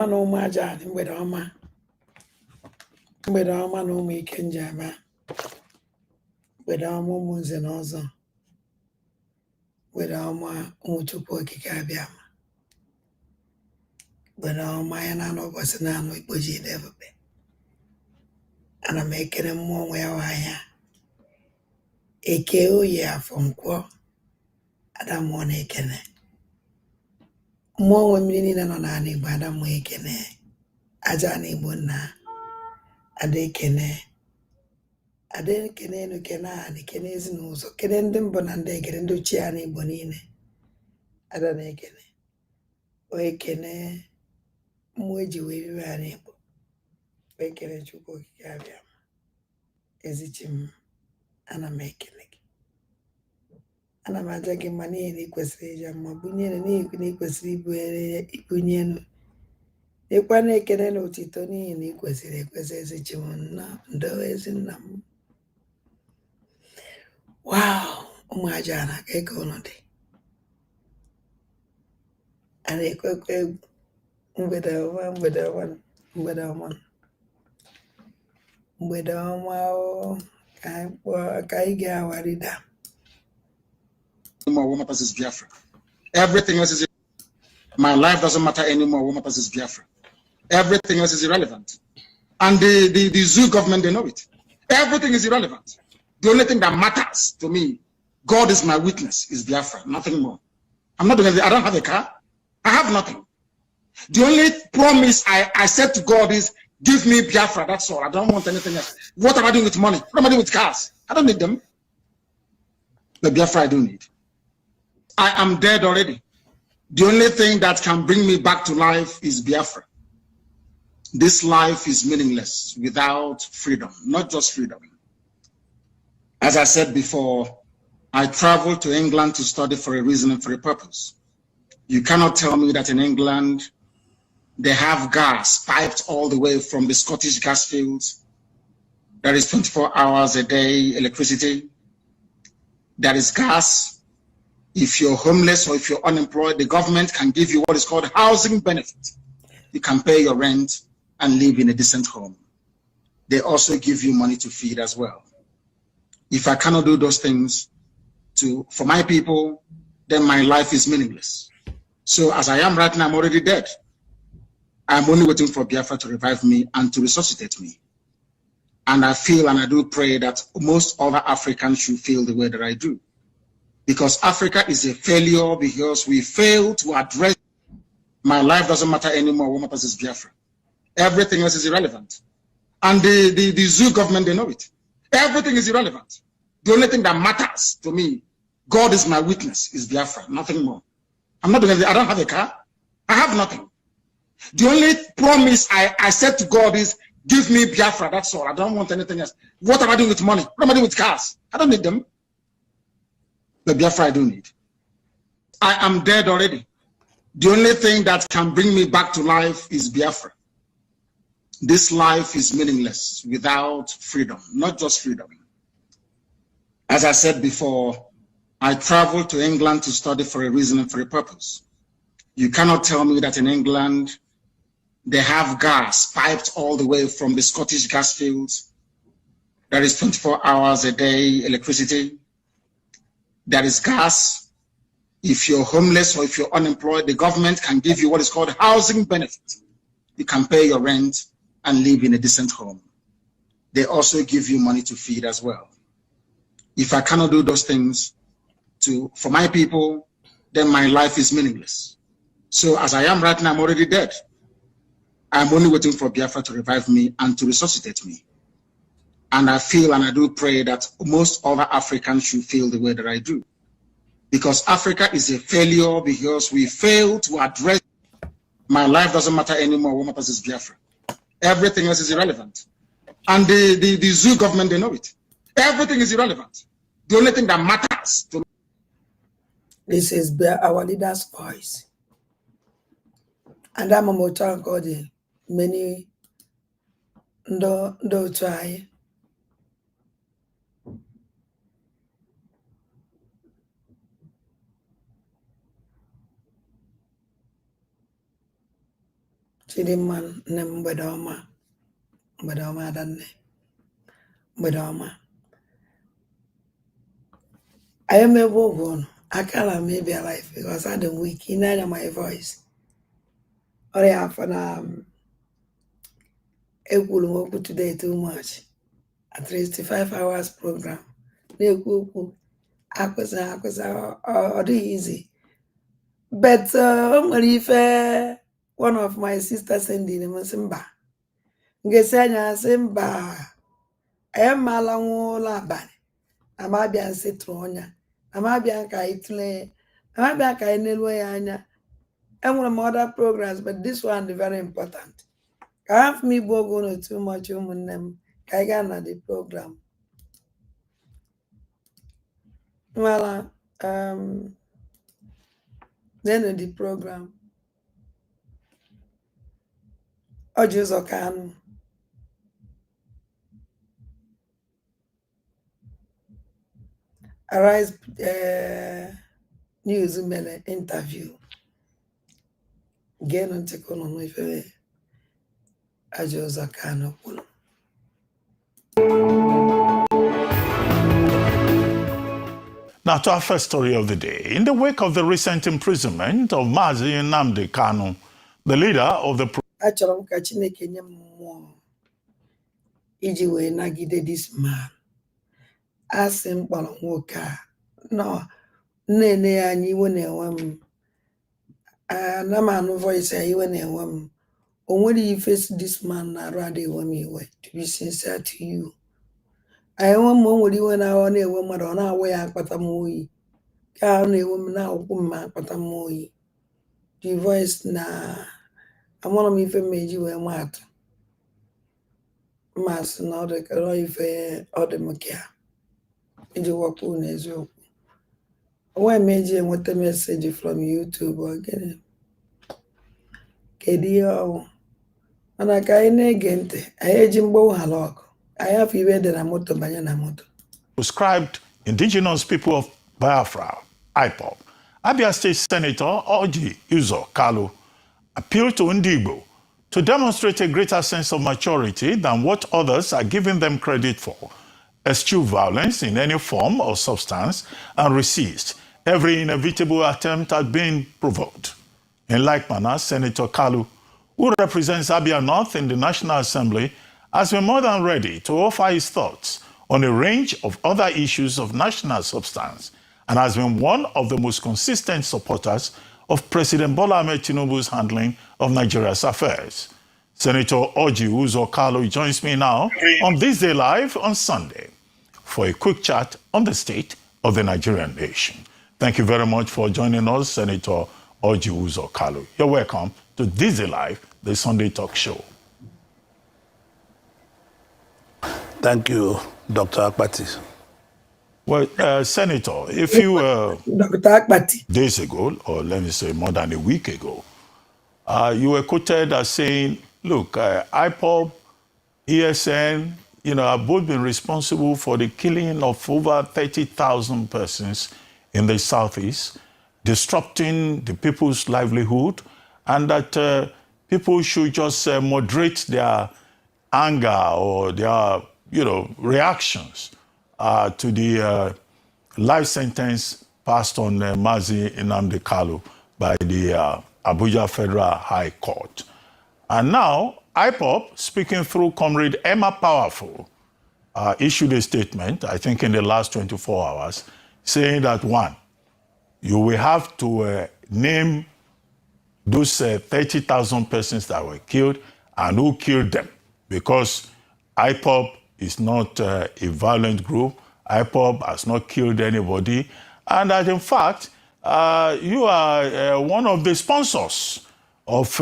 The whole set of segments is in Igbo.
No maja mgbede ọma na ụmụ ike njema mgbede ọma ụmụ nze na ọzọ mgbede ọma ụmụ Chukwu okike abịa mgbede ọma ya na anụ ụbọchị na anụ ikpoji ebube ana m ekele mmụọ nwe ya ahịa eke oyi afọ nkwọ ada mmụọ na-ekene mmụọ nwe mmiri niile nọ n'ala Igbo ada mmụọ ekene aja na Igbo nna ada ekene enu kene anyị kene ezinụzọ kene ndị mbụ na ndị egere ndị ochie anyị Igbo niile ada na ekene o ekene mmụọ eji wee bibe anyị Igbo o ekene Chukwu okike abịa ezichi m ana m ekele gị ana m aja gị mma n'ihi na ị kwesịrị ịja mma bunyere n'ihi na ị kwesịrị ibunye elu ịkwa na-ekene na otito n'ihi na ị kwesịrị ekwesị ezichi m nna ndo ezi nna m ụmụ aja na ka eke ụlọ dị a na-ekwekwe egwu mgbede ọma mgbede ọma mgbede ọma mgbede ọma ka anyị ga-awarịda anymore. What matters is Biafra. Everything else is my life doesn't matter anymore. What matters is Biafra. Everything else is irrelevant. And the zoo government, they know it. Everything is irrelevant. The only thing that matters to me, God is my witness, is Biafra, nothing more. I'm not doing anything. I don't have a car. I have nothing. The only promise I said to God is, give me Biafra, that's all. I don't want anything else. What am I doing with money? What am I doing with cars? I don't need them. The Biafra I do need. I am dead already. The only thing that can bring me back to life is Biafra. This life is meaningless without freedom, not just freedom. As I said before, I traveled to England to study for a reason and for a purpose. You cannot tell me that in England, they have gas piped all the way from the Scottish gas fields. There is 24 hours a day electricity. There is gas. If you're homeless or if you're unemployed, the government can give you what is called housing benefit. You can pay your rent and live in a decent home. They also give you money to feed as well. If I cannot do those things for my people, then my life is meaningless. So as I am right now, I'm already dead. I'm only waiting for Biafra to revive me and to resuscitate me. And I feel and I do pray that most other Africans should feel the way that I do. Because Africa is a failure because we fail to address my life doesn't matter anymore. What matters is Biafra. Everything else is irrelevant. And the zoo government, they know it. Everything is irrelevant. The only thing that matters to me, God is my witness, is Biafra, nothing more. I'm not doing anything. I don't have a car. I have nothing. The only promise I said to God is, give me Biafra, that's all. I don't want anything else. What am I doing with money? What am I doing with cars? I don't need them. The Biafra I do need. I am dead already. The only thing that can bring me back to life is Biafra. This life is meaningless without freedom, not just freedom. As I said before, I traveled to England to study for a reason and for a purpose. You cannot tell me that in England, they have gas piped all the way from the Scottish gas fields. There is 24 hours a day electricity. There is gas. If you're homeless or if you're unemployed, the government can give you what is called housing benefit. You can pay your rent and live in a decent home. They also give you money to feed as well. If I cannot do those things for my people, then my life is meaningless. So as I am right now, I'm already dead. I'm only waiting for Biafra to revive me and to resuscitate me. And I feel and I do pray that most other Africans should feel the way that I do. Because Africa is a failure because we fail to address my life doesn't matter anymore. What matters is Biafra. Everything else is irrelevant. And the zoo government, they know it. Everything is irrelevant. The only thing that matters to me. This is our leader's voice. And I'm a motor called many do try. Chidimma nne m mgbede ọma adanne mgbede ọma anyị emebe ụgwọ ọnụ akara m ịbịa life because I don't weak in my voice ọrịa afọ na ekwuru m okwu today too much at 35 hours program na-ekwu okwu akwụsị ọ dịghị easy but o nwere ife one of my sisters sending m sị mba ngesi anya sị mba anyị mala nwa ụlọ abalị na m abịa nsị tụrụ ọnya na m abịa ka anyị tụlee na m abịa ka anyị neluo ya anya enwere m other programs but this one is very important ka hafụ m igbu oge ụlọ too much ụmụnne m ka anyị gaa na the program nwala then the program Ọjị Ụzọ Kanụ Arise News mere interview geenụ ntị ka ụnụ nụ ife Ọjị Ụzọ Kanụ kwuru. Now to our first story of the day. In the wake of the recent imprisonment of Mazi Nnamdi Kanu, the leader of the Achọrọ m ka Chineke nye m mmụọ iji wee nagide this man. Asị m kpọrọ nwoke a nọ nne ya anya iwe na-enwe m ana m anụ voice ya iwe na-enwe m o nwere ife this man na-arụ adị enwe m iwe to be sincere to you. Enwe m o nwere iwe na-ahụ na-enwe mmadụ ọ na-awụ ya akpata m oyi ka ọ na-enwe m na-akwụkwọ m akpata m oyi the voice na amụrụ m ife m eji wee maatụ mmasị na ọ dị ka ife ọ dị m ka iji wepụ n'eziokwu onwe m eji enweta meseji from YouTube ogene kedu ihe ọwụ mana ka anyị na-ege ntị anyị eji mgbanwe hala ọgụ anyị afọ iwe dị na moto banye na moto. proscribed indigenous people of Biafra, IPOB, Abia State Senator Chukwu Di Ya appealed to Ndigbo to demonstrate a greater sense of maturity than what others are giving them credit for, eschew violence in any form or substance, and resist every inevitable attempt at being provoked. In like manner, Senator Kalu, who represents Abia North in the National Assembly, has been more than ready to offer his thoughts on a range of other issues of national substance and has been one of the most consistent supporters of President Bola Ahmed Tinubu's handling of Nigeria's affairs. Senator Chukwu Di Ya joins me now on This Day Live on Sunday for a quick chat on the state of the Nigerian nation. Thank you very much for joining us, Senator Chukwu Di Ya. You're welcome to This Day Live, the Sunday talk show. Thank you, Dr. Akpati. Well, Senator, a few Dr. Akpati. days ago, or let me say more than a week ago, you were quoted as saying, look, IPOB, ESN, have both been responsible for the killing of over 30,000 persons in the Southeast, disrupting the people's livelihood, and that people should just moderate their anger or their, reactions to the life sentence passed on Mazi Nnamdi Kanu by the Abuja Federal High Court. And now, IPOB, speaking through Comrade Emma Powerful, issued a statement, I think in the last 24 hours, saying that, one, you will have to name those 30,000 persons that were killed and who killed them, because IPOB is not a violent group. IPOB has not killed anybody. And that, in fact, you are one of the sponsors of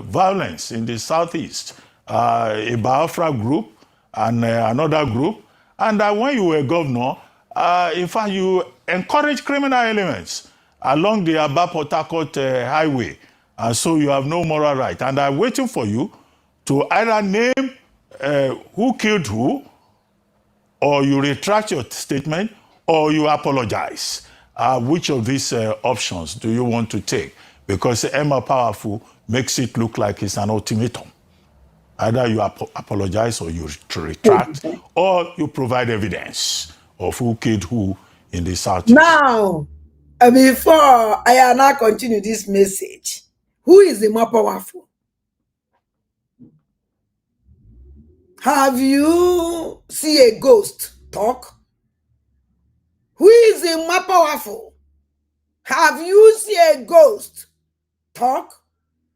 violence in the Southeast, a Biafra group and another group. And that when you were governor, in fact, you encouraged criminal elements along the Aba-Port Harcourt highway. And so you have no moral right. And I'm waiting for you to either name who killed who, or you retract your statement, or you apologize. Which of these options do you want to take? Because Emma Powerful makes it look like it's an ultimatum. Either you apologize or you retract, or you provide evidence of who killed who in the Southeast. Now, before I now continue this message, who is the more powerful? Have you seen a ghost talk? Who is the more powerful? Have you seen a ghost talk?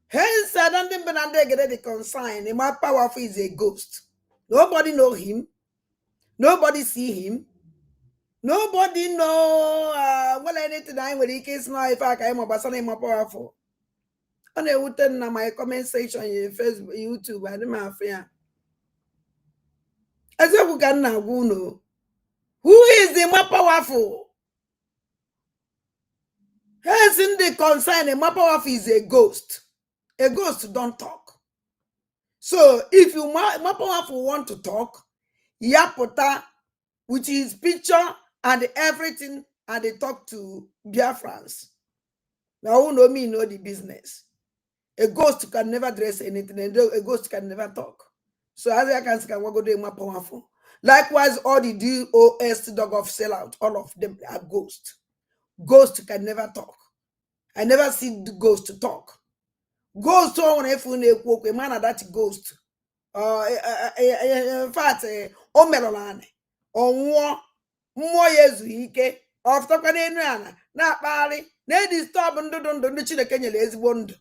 Hence, I don't think get the consign. The more powerful is a ghost. Nobody know him. Nobody see him. Nobody know well anything I with the case now if I can more powerful. On a wooden na my comment section in Facebook, YouTube, I don't know fear. As you can now know who is the more powerful? Hence in the concern, the more powerful is a ghost. A ghost don't talk. So if you more powerful want to talk, Yapota, which is picture and everything, and they talk to Biafrans. Now who know me know the business. A ghost can never dress anything, and a ghost can never talk. So as I can go do more powerful. Likewise, all the DOS dog of sellout, all of them are ghosts. Ghost can never talk. I never see the ghost talk. Ghost on if a man that ghost. In fact, Omelolane, or more years ike, of talking na pali, na disturb and don't chill a Kenya lazy bond.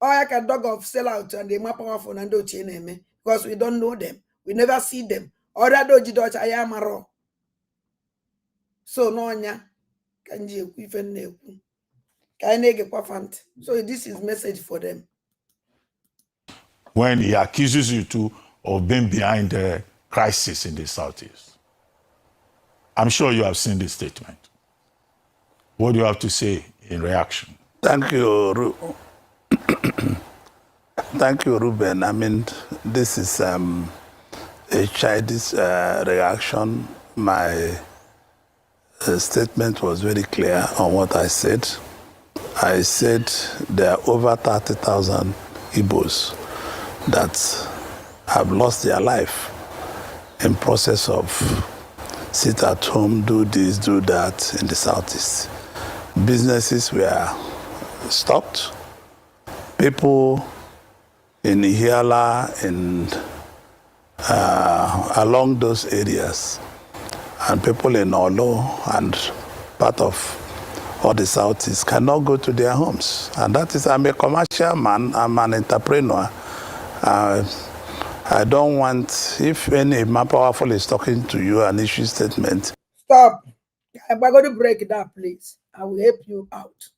Or I can dog of sell out and they map powerful and do chain because we don't know them. We never see them. Or that doji dodge I am a raw. So no nya can you even know? Can I get perfant? So this is message for them. When he accuses you too of being behind the crisis in the Southeast. I'm sure you have seen this statement. What do you have to say in reaction? Thank you, Thank you, Ruben. I mean, this is a childish reaction. My statement was very clear on what I said. I said there are over 30,000 Igbos that have lost their life in process of sit at home, do this, do that in the Southeast. Businesses were stopped. People in Ihiala and along those areas, and people in Olo and part of all the Southeast cannot go to their homes. And that is, I'm a commercial man, I'm an entrepreneur. I don't want, if any man powerful is talking to you and issue statement. Stop. I'm going to break that, please. I will help you out.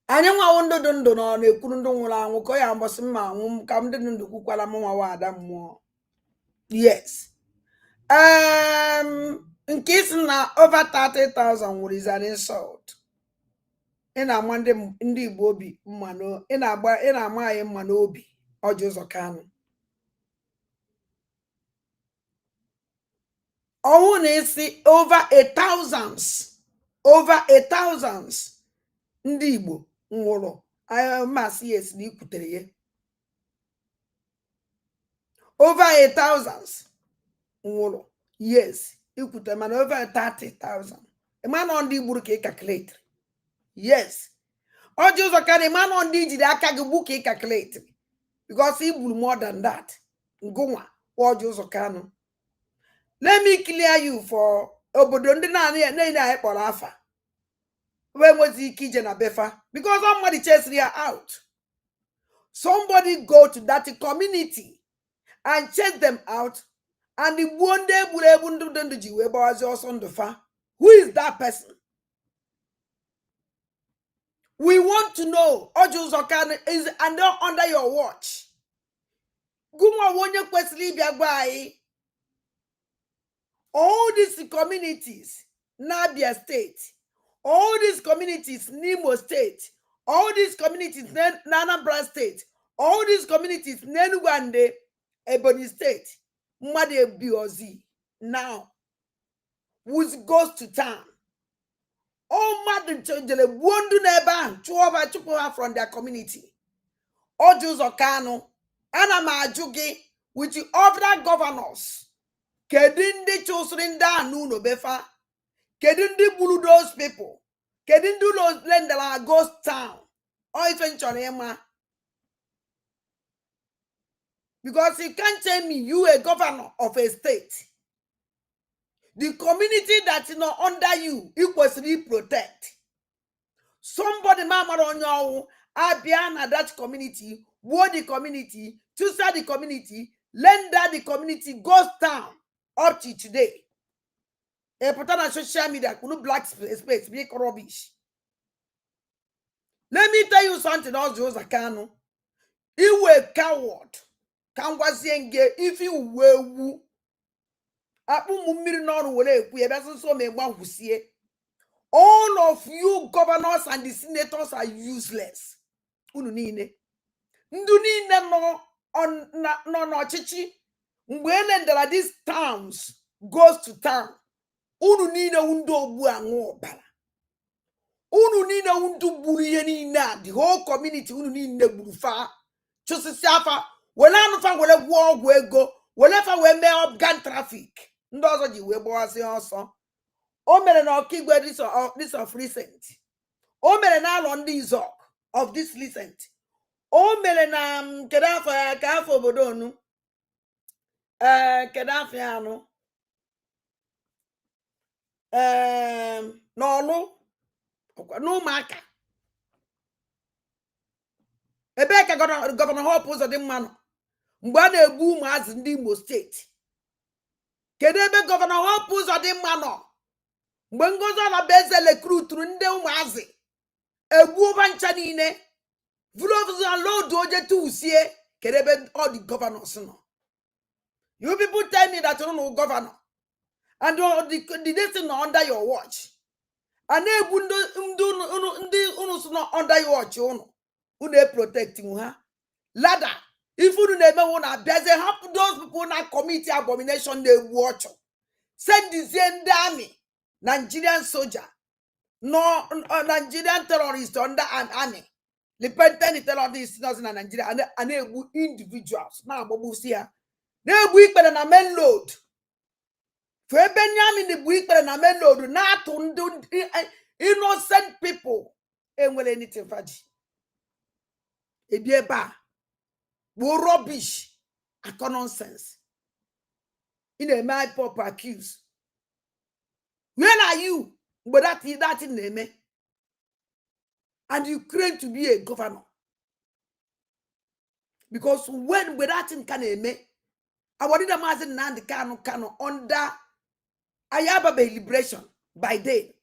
Anya nwa wondo dondo no na ekuru ndo nwura anwu ko ya mbosi mma anwu ka mde ndo kukwala mo nwa wa ada mmụọ. Yes. In case na over 30,000 would is an insult. Ina amande ndi Igbo obi mmano, ina ama ayi mmano obi ojo ụzọ kanu. Owu na isi over 1,000 ndị Igbo nwụrụ. Masị yes na ikwutere ya. Over 1,000 nwụrụ. Yes, ikwutere mana over 30,000. A man on the book calculate. Yes. Ojo ụzọ ka man on the jide aka gị book calculate. Because he will more than that. Ngwa ojo ụzọ kanu. Let me clear you for obodo ndị na ekpọrọ afa. When was he kitchen a befa? Because somebody chased her out. Somebody go to that community and chase them out. And the one day who is that person? We want to know. Ojo Zokan is under your watch. Guma wonye kwesili biagwai. All these communities, Nabia State, all these communities, Nimo State, all these communities, Nanambra State, all these communities, Nenugande, Ebony State, Made Biozi, now, which goes to town. all mad jele wondu neba chuova chupa from their community. All Jews or Kano, Anama Jugi, with the other governors. Kedindi children da nuno befa. Kedindi bulu those people. Kedindi those lendala ghost town. Or even Chonema. Because you can't tell me you a governor of a state. The community that is not under you, equally protect. Somebody mama on your Abiana that community, war the community, Tusa the community, lender the community goes down up to today. A pattern on social media, could black space, big rubbish. Let me tell you something else, Joseph Kano. You were coward. Can was if you were woo. All of you governors and the senators are useless. Unu niile. Ndu niile no chichi. Mgbe there are these towns goes to town. Unu niile undu obu anwu obara. Unu niile undu buru ihe niile the whole community unu niile buru fa. Chosisi afa wele anu fa wele gwo ogwu ego wele fa we mee up gun traffic. Ndị ọzọ ji wee gbawasị ọsọ. O mere na Okigwe this of recent. O mere na alọ ndị Izọk of this recent. O mere na kedafọ ya ka afọ obodo onu. Kedafọ ya anụ. N'ọlụ n'ụmụaka. Ebe ka gọvanọ Hope Uzodimma nọ. Mgbe a na-egbu ụmụazị ndị Imo steeti. Kedu ebe gọvanọ Hope Uzodimma nọ? Mgbe Ngozi Alabeze rekruturu ndị ụmụazị egbu ụba ncha niile vụrụ load oje tusie kedu ebe all the governors nọ? You people tell me that you're no governor and the thing under your watch. And egbu ndị unu no under your watch unu protecting ha. Ladder, if you na-eme una abịaze help those people na commit abomination na-egbu ọchụ. Send the army. Nigerian soldier, no Nigerian terrorist under an army. Repentant terrorists in Nigeria and individuals. Now, Bobusia. They weak better than men load. For Benjamin, the weak better than men load. Not to innocent people. Ain't well anything fudge. A dear bar. Rubbish. A nonsense. In a my pop accused. Where are you? But that in name. And you claim to be a governor. Because when that in can name, I wanted a mazin and the cano under Ayababe liberation by day.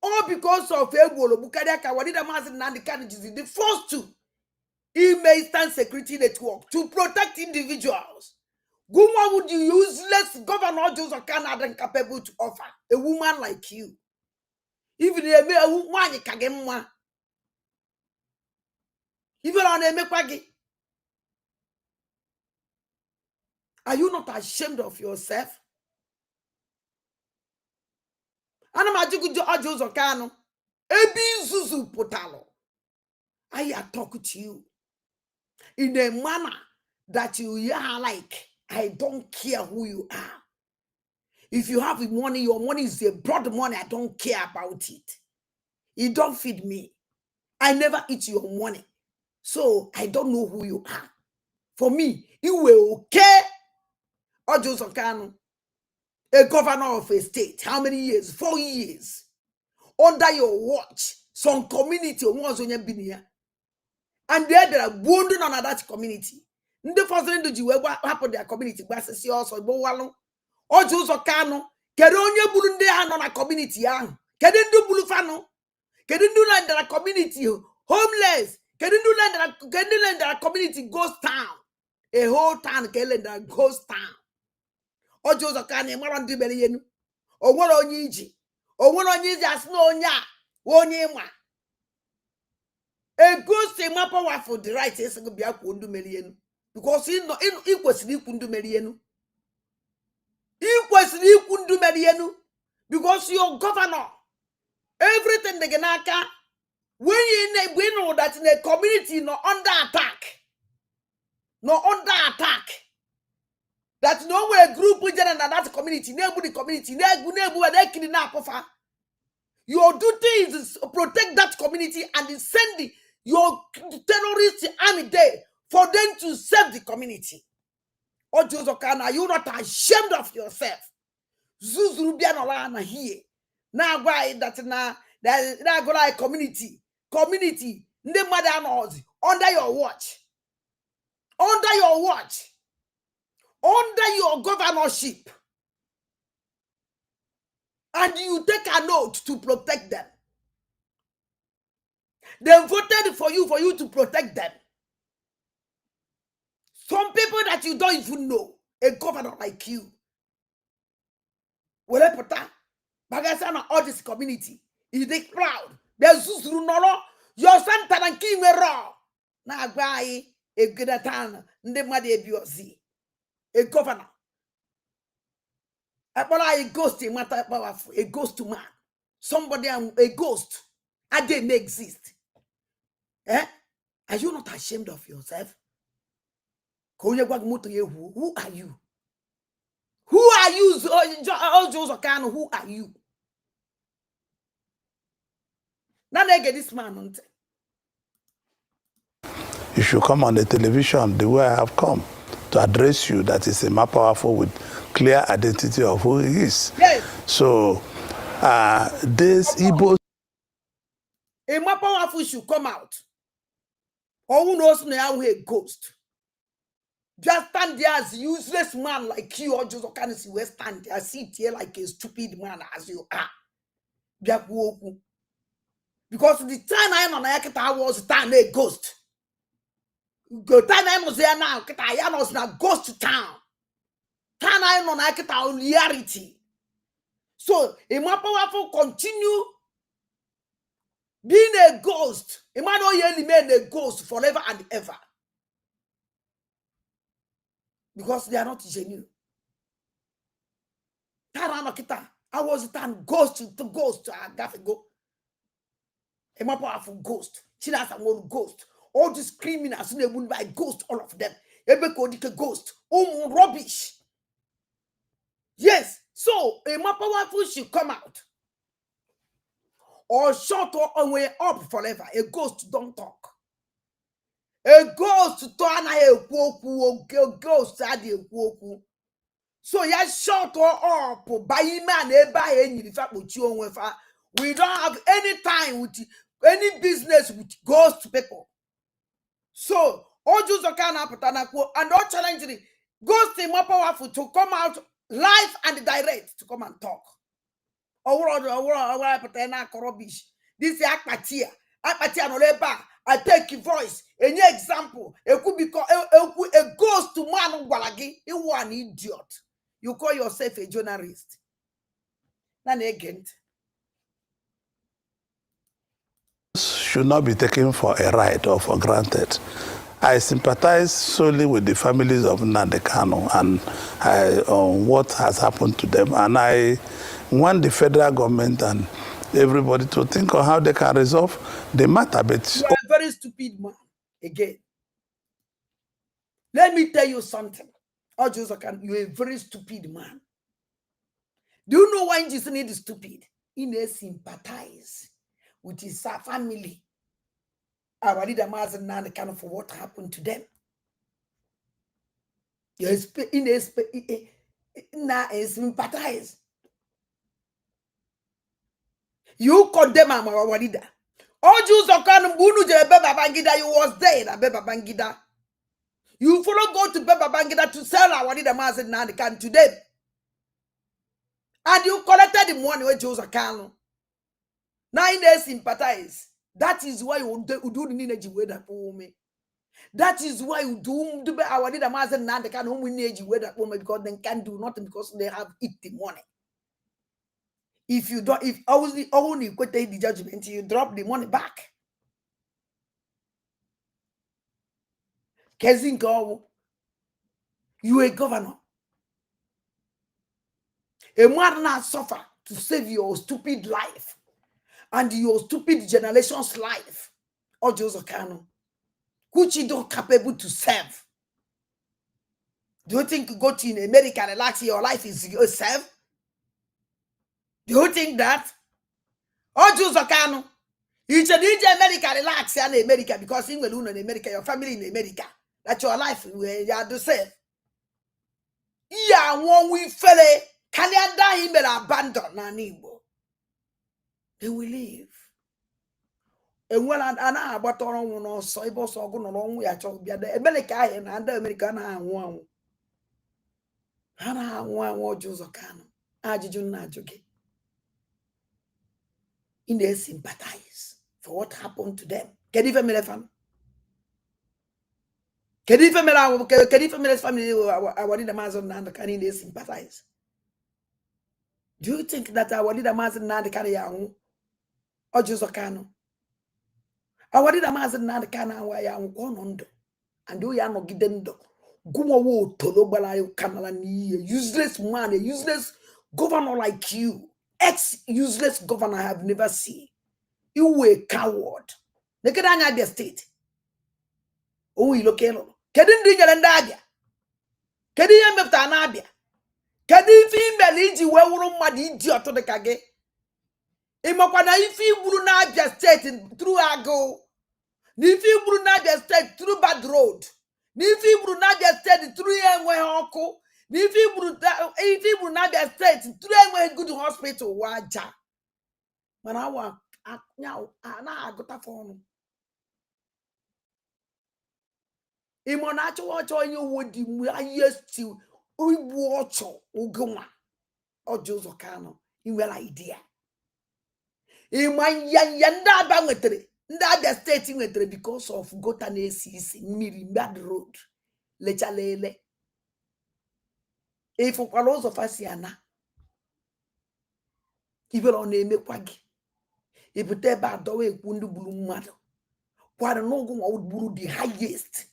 All because of Ebolo Bukadaka, what did a mazin and the candidates the first to Eastern Security Network to protect individuals. Guma would you useless governor Joseph Canada capable to offer a woman like you? Even a woman kagemwa. Even on a mekwagi. Are you not ashamed of yourself? Anamajugu Joseph Cano. Ebi Zuzu Potalo. I talk to you in a manner that you are like. I don't care who you are. If you have money, your money is a broad money. I don't care about it. You don't feed me. I never eat your money. So I don't know who you are. For me, you were okay. Or Joseph Kano, a governor of a state. How many years? 4 years. Under your watch, some community was on your binia. And there are wounded on that community. The first thing to what happened to their community, but see also Bowalo or Joseph Kano, Kedonia Burundi on a community young. Kedin do Bulufano, Kedin do land that community homeless, Kedin do land that community goes town. A whole town that goes town. Or Joseph Kano, Maran de Belienu, or what on Yiji, or what on Yiji as no nya, one yema. A good thing, my power for the right is to be a kundu million. Because he was kundu million. He was kundu million. Because you're governor. Everything they genaka. When we know that in the community no under attack. No under attack. That no way group within that community, nobody community, they kidnap. Your duty is to protect that community and send your terrorist army there for them to save the community. Or Josokana, are you not ashamed of yourself? Zuzurubian here. Now why that now go like community, the mother knows under your watch, under your governorship, and you take a note to protect them. They voted for you to protect them. Some people that you don't even know, a governor like you. Well, Bagasana, all this community, is they proud. There's Susrunoro, your son Taranki Mero. Now, why a good town, Nemadi Biozi, a governor. A ghost, a matter powerful, a ghost to man. Somebody, a ghost, and they may exist. Are you not ashamed of yourself? Who are you? Who are you? Who are you? Now they get this man on. You should come on the television the way I have come to address you. That is a more powerful with clear identity of who he is. Yes. So this Igbo. A more powerful should come out. Or who knows now a ghost. Just stand there as a useless man like you, or just can see where stand there, sit here like a stupid man as you are. Because the time I am on Akita was time a ghost. Go time I was there now, I was now ghost town. Time I am on Akita reality. So a more powerful continue being a ghost. A man only remain a ghost forever and ever. Because they are not genuine. I was a ghost to ghost. Go. A more powerful ghost. She has a more ghost. All these criminals they would by ghost, all of them. Ebeko ghost. Rubbish. Yes. So a more powerful should come out. Or shut or way up forever. A ghost don't talk. A ghost turn a ghost at the woku. So ya shut or up by man any fact with you. We don't have any time with any business with ghost people. So all Jews are kind of and all challenging ghost is more powerful to come out live and direct to come and talk. Rubbish. This is Akpatia no leba. I take your voice. Any example, it could be a ghost to man walagi. You are an idiot. You call yourself a journalist. Then again. Should not be taken for a ride or for granted. I sympathize solely with the families of Nnamdi Kanu and what has happened to them. And I want the federal government and everybody to think of how they can resolve the matter. But you are a very stupid man. Again. Let me tell you something. You're a very stupid man. Do you know why Jesus need stupid? He may sympathize with his family. Our leader Mazen Nnamdi Kanu for what happened to them. You sympathize. You condemn our leader. All Jews of Kanu Bunu Beba Bangida, you was there, Beba Bangida. You follow go to Beba Bangida to sell our leader Mazen Nnamdi Kanu to them. And you collected the money with Joseph Kanu. Now they sympathize. That is why you do the energy with that woman. That is why you do our leader Mazen Nnamdi Kanu win energy with that woman because they can't do nothing because they have eat the money. If you don't, if only you could take the judgment, you drop the money back. Kezinko, you a governor. A man not suffer to save your stupid life. and your stupid generation's life. Or Joseph Kano, which you don't capable to serve. Do you think you go to in America and relax your life is yourself? Do you think that? Or Joseph Kano, you should need America relax in America because in America, your family in America, that your life you are the same. Yeah, one we fele, can you die him abandon Nanibo? They will leave. And when I about on no so it was all going along with America and America and one. Hana one Joseph Kano. Ajijun Najoke. In they sympathize for what happened to them. Can you family? Can you family family our leader Mazon and can they sympathize? Do you think that our leader Mazon and can young or Joseph Kano? Our leader Mazon and can our young one and do ya no gidendo. Gumo wo tolo balayo kanala ni useless man, a useless governor like you. Ex-useless governor I have never seen. You were a coward. Nekadanya the state. Oh, you look at Kedin Dingalandadia. Kedi Meftanabia. Kedi female iji wewuru madi idiot to the kage. Imokwana ifi Brunabia state through Ago. Nifi Brunabia state through bad road. Nifi Brunabia state through Enwe Hoko. Nifi Brunabia state through Enwe good hospital. Waja. Man, I want now. I got a phone. Imonacho watch on you would yes to watch Uguma or Joseph Kano. In well idea. In my yanda bangetre. That stating with because of Gotanesis in Mirimbad Road. Lechalele. If for Palos of Asiana. Even on a mequagi. If you tell bad dowe wundu blue matter. What no go would brew the highest.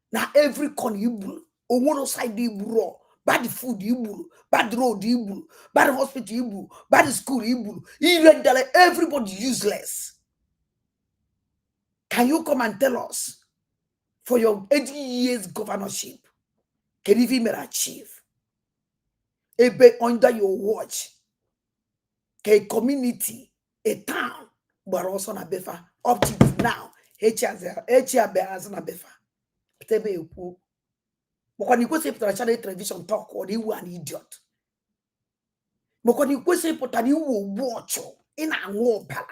Now every corner you brew. On one side you brew. Bad food you brew. Bad road you brew. Bad hospital you brew. Bad school you brew. Even everybody useless. Can you come and tell us for your 80 years governorship? Can you even achieve? A bit under your watch. A community, a town, but also na befa. Up to now, HRB na befa. Tebe you. But when you go say television talk or you an idiot. But when you go say you will watch in a war pala.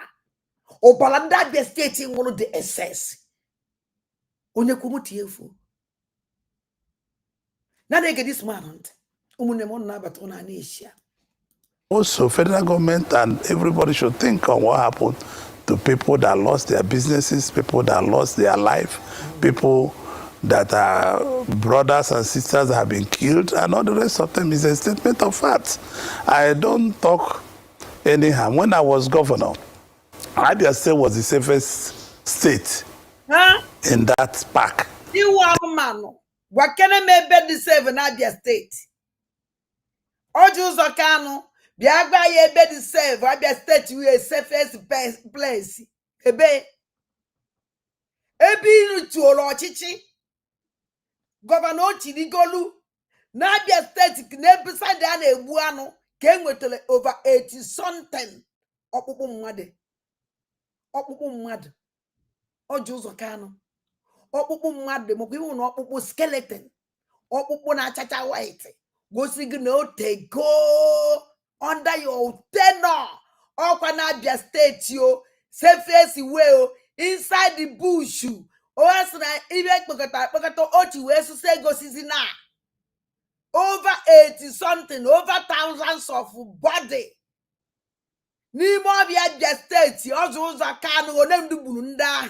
Or balanda be stating one of the SS. Onye kumutiefu. Now they get this man. Also, federal government and everybody should think on what happened to people that lost their businesses, people that lost their life, people that are brothers and sisters that have been killed, and all the rest of them is a statement of facts. I don't talk anyhow. When I was governor, Abia State was the safest state in that park. You are man. What can I make the seven Abia State? Oju Zokano, Biagba ye bed the save Abia State you a safest place. Ebe to Olochichi. Governor Chidigolu. Nabia State beside down a buano came with over 80 something. Opupum mad. Oju Zokano. Opupum mad, Mokimu no skeleton. Opupu na chacha white. Go signal take go under your tenor. Abia State yo. Safest way inside the bush. Oh, as I even Pakato Ochi where to say go season now. Over 80 something, over thousands of body. Ni mo Abia State, also Zakano, onem du Bulunda.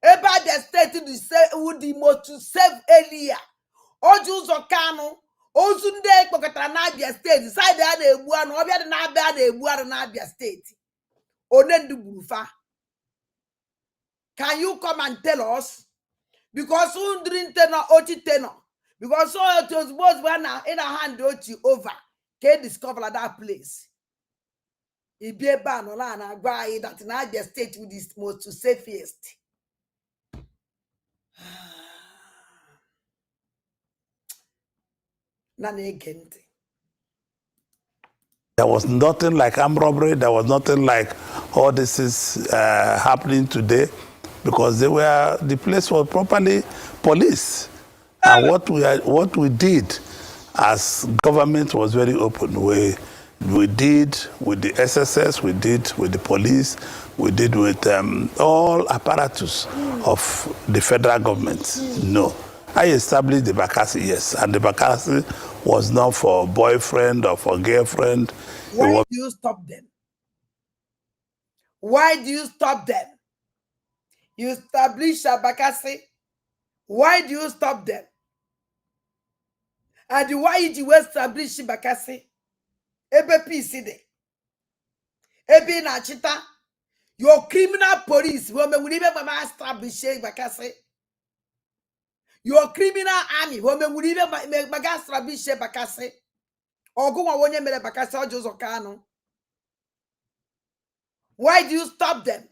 Eba Abia State to say would the most to save Elia. Oju Zokano, Ozunde Pokata Abia State, side the Buan, Obia na Abia de Buan Abia State. Onen du Bulufa. Can you come and tell us? Because who drink tenor, Ochi tenor. Because so it was both when in a hand Ochi over. Can discover that place. Ibie ba no la na agwa yi that na Abia state with this most safest. Na na-ege ntị. There was nothing like armed robbery. There was nothing like all this is happening today, because the place was properly policed. And what we did as government was very open. We did with the SSS, we did with the police, we did with all apparatus of the federal government. No. I established the Bakassi, yes. And the Bakassi was not for boyfriend or for girlfriend. Why do you stop them? Why do you stop them? You establish Bakassi. Why do you stop them? And why did you establish Bakassi? Ebe PC de. Ebe na chita. Your criminal police. Women will even establish Bakassi. Your criminal army. Women will even establish Bakassi. Ogunwa wonye mere Bakassi ojo kanu. Why do you stop them?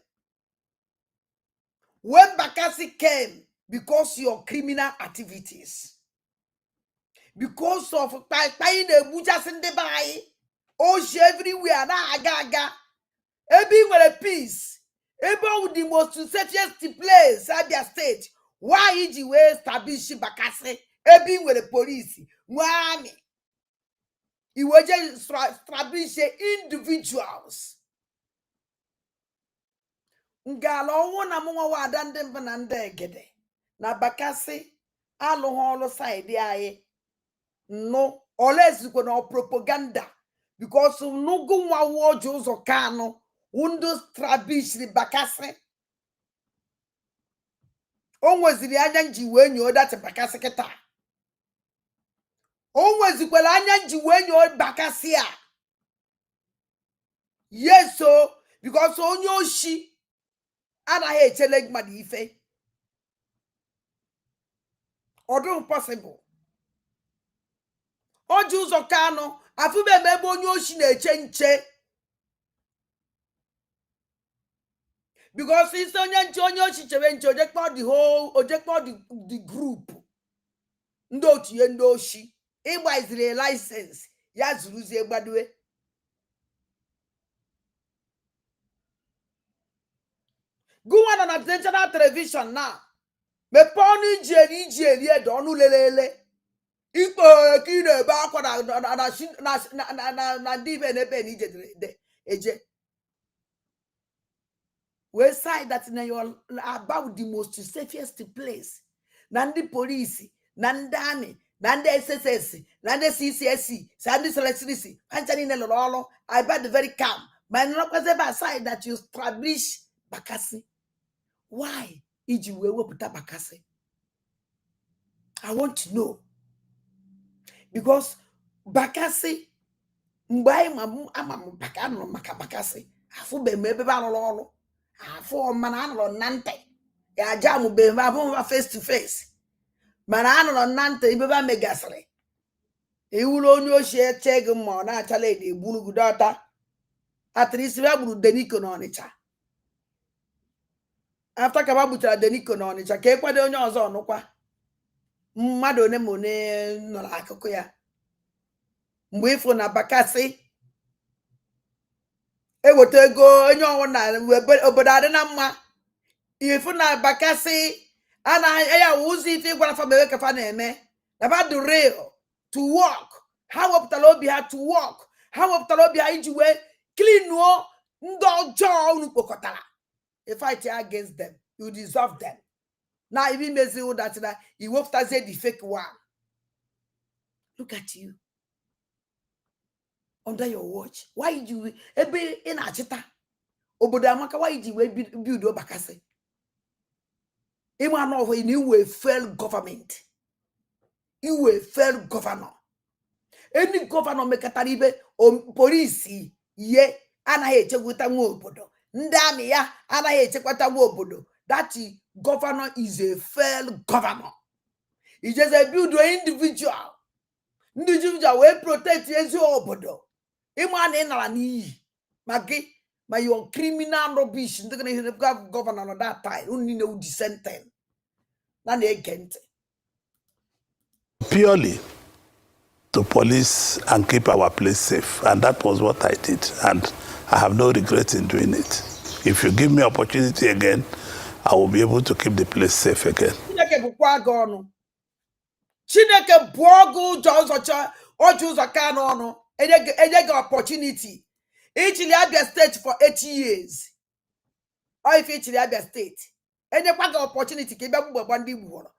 When Bakassi came, because your criminal activities. Because of buying the butchers in the bay, ocean everywhere, na aga. Ebi with a peace. Ebi with the most safest place at their state. Why did you establish Bakassi? Ebi with the police. Why? You were just establish individuals. Ngalo wona mo wa adande mbana ndegede. Na Bakassi alo side aye. No, always go no propaganda because no go wa wojo zo kano undo strabish the Bakassi. Always the anyanji wenyo that Bakassi keta. Always the anyanji wenyo Bakassi a. Yes, so because onyo shi ana he cheleg madi ife. Odo possible. Oju uzo kano afube mebe onye oshi na-eche nche because it's onye oshi chere nche ojekpo the group ndị otu ye ndị oshi ịgbaziri license ya zuruzie gbadowe gụwa na national television na mepe ọnụ iji edo ọnụ lelele ikpo kine ebe akwa na ndị ibe n'ebe na ije eje we side that na you about the most safest place na ndị police na ndị army na ndị SSS na ndị CCSC sa ndị selectivity anchani na lolo I bet the very calm but no kweze ba side that you establish Bakassi. Why iji we weputa Bakassi? I want to know. Because Bakassi mgbe amam bakano maka Bakassi afu be mebe ba lolo afu mana anolo nante ya jamu be ma face to face mana anolo nante ibe ba megasre iwulo onye ochie cheg mo na achala ede gburu gudota atrisi ba gburu Deniko na Onitsha after ka ba buchara Deniko na Onitsha ka ekwade onye ozo onukwa mmadụ one ma one nọ n'akụkụ ya mgbe ifo na Bakassi eweta ego onye ọnwụ na obodo adị na mma ifo na Bakassi anaghị ya ụzọ ife gwara fa mewe ka fa na-eme na ba do real to work ha wepụtara obi ha to work ha wepụtara obi ha iji wee klinuo ndị ọjọọ unu kpokọtara a fight against them you deserve them. Now, even mezi that you will say the fake one. Look at you. Under your watch. Why did you be in Achita? Obodamaka, why did you build your Bakassi? Even though you were failed government. You were failed governor. Any governor make a taribe on police ye anahe chekwata obodo. Ndami ya anahe chekwata obodo. That governor is a failed governor. He just a build an individual will protect his obodo. Iman enara ni. Magi, my your criminal rubbish, and the governor at that time, only no dissenting. Then they can't. Purely to police and keep our place safe. And that was what I did. And I have no regret in doing it. If you give me opportunity again, I will be able to keep the place safe again. Chineke buogu Jozocha or Juzakano, and opportunity. Each Abia State for 80 years. Or if each Abia State. And you got opportunity, keep up with one big war.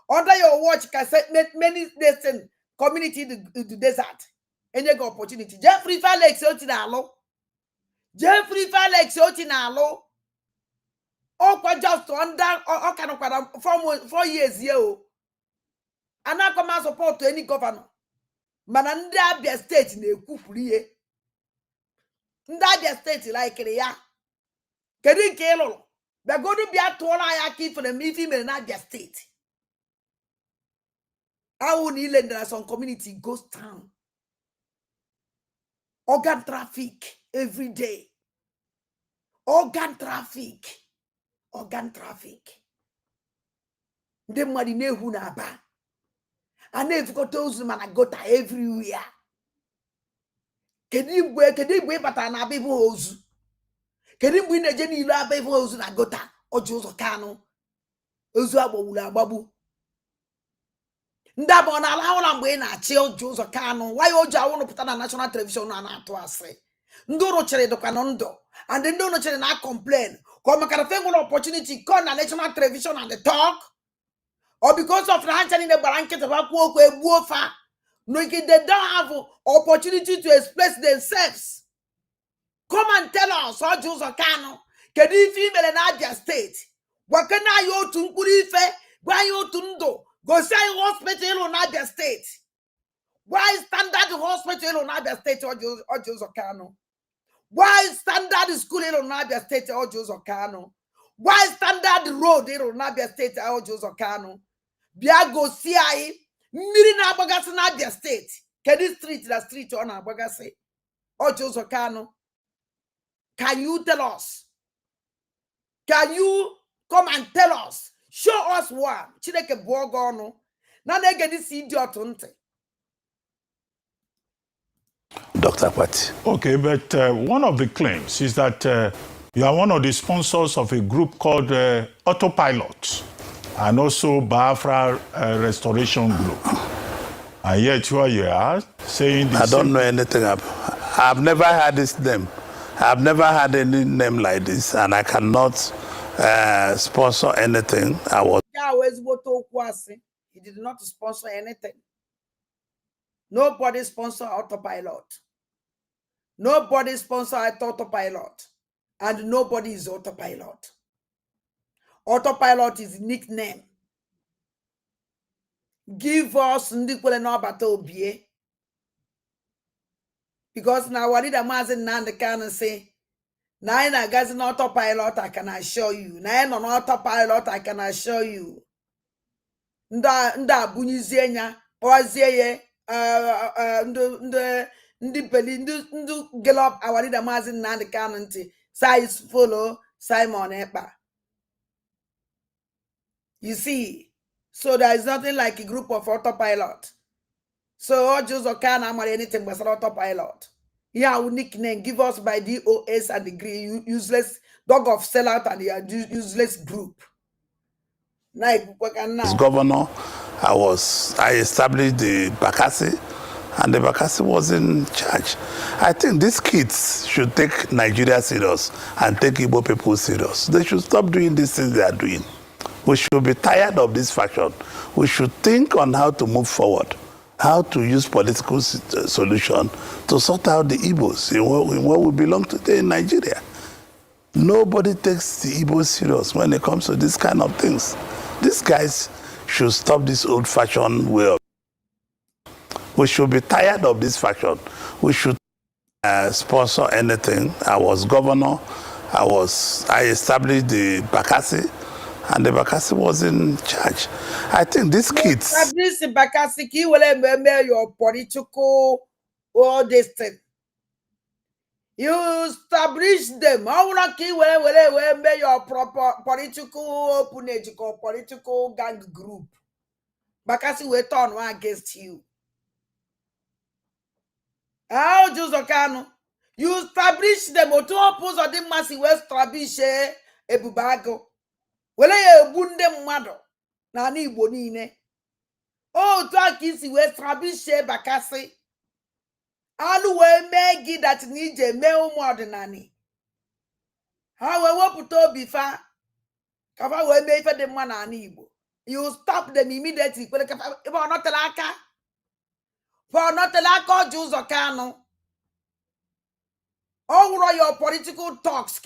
Under your watch, can set many distant community to desert. And you got opportunity. Jeffrey Felix Otinalo. Jeffrey Felix Otinalo. Oh, just under or kind of 4 years, yo. And I come and support to any governor. Mananda Abia State in a couple Abia State like ya. Kedi Kelo. They're going to be a tola for the meeting in Abia State. Our New some community goes down. Organ traffic every day. Organ traffic. Organ traffic. The money ne hunaba. And they've got those man got everywhere. Kedi we patana people ozu. Kedi we na jeni ila people ozu na gota. Ojo so kano. Ozu abowula babu. Ndabo na ala mgbe na chi ojo so kano. Why ojo awonu puta na national television na atu ase. Ndoro chere dokano ndo. And then don't chere na complain. Come can a opportunity come na national television and the talk. Or because of the hand in the blanket of Buofa, no, they don't have opportunity to express themselves. Come and tell us, how Jews are canon. Can you female in Abia State? What can I yo to Kurife? Why you to Ndo? Go say hospital on Abia State. Why standard hospital on Abia State or Jews are canon? Why standard school on Abia State or Jews are canon? Why standard road on Abia State or Jews are canon? Biago CI, Miri na Abagasi na Abia State. Kedi street, the street on Abagasi. Ojo Sokano. Can you tell us? Can you come and tell us? Show us one. Chineke Bogono. Na nege this idiot unte. Dr. Patti. Okay, but one of the claims is that you are one of the sponsors of a group called Autopilot. And also Biafra Restoration Group. And yet you are saying this. I don't know anything. I've never had this name. I've never had any name like this, and I cannot sponsor anything. He did not sponsor anything. Nobody sponsor Autopilot. Nobody sponsor Autopilot. And nobody is Autopilot. Autopilot is nickname. Give us ndikwele no bata obie. Because now what did a mazin nan the can say? Nine I guys an autopilot, I can assure you. Nine on autopilot, I can assure you. Nda bunyizenya ozieye ndi peli ndu get up our did a mazin nan the can size follow Simon Epa. You see, so there is nothing like a group of autopilot. So all Jews or can't anything but autopilot. Yeah, our nickname give us by DOS and degree useless dog of sellout and the useless group. As governor, I established the Bakassi, and the Bakassi was in charge. I think these kids should take Nigeria serious and take Igbo people serious. They should stop doing these things they are doing. We should be tired of this faction. We should think on how to move forward, how to use political solution to sort out the Igbos in where we belong today in Nigeria. Nobody takes the Igbos serious when it comes to this kind of things. These guys should stop this old-fashioned way of. We should be tired of this faction. We should sponsor anything. I was governor. I established the Bakassi, and the Bakassi was in charge. I think these kids. This Bakassi, he will remember your political all this thing. You establish them. I want to where make your proper political opponent or political gang group. Because we turn one against you. How Jews Okano? You establish them or to oppose or the massive establish a bubago. Well, I bunde mado. Nani bonine. Oh, to akisi we establish a bakasi. Alu we megi that need a male modernani. How we put up before. Kafa we make for the man and Igbo. You stop them immediately. For not telaka. For not telaka Jews Okano. All your political talks,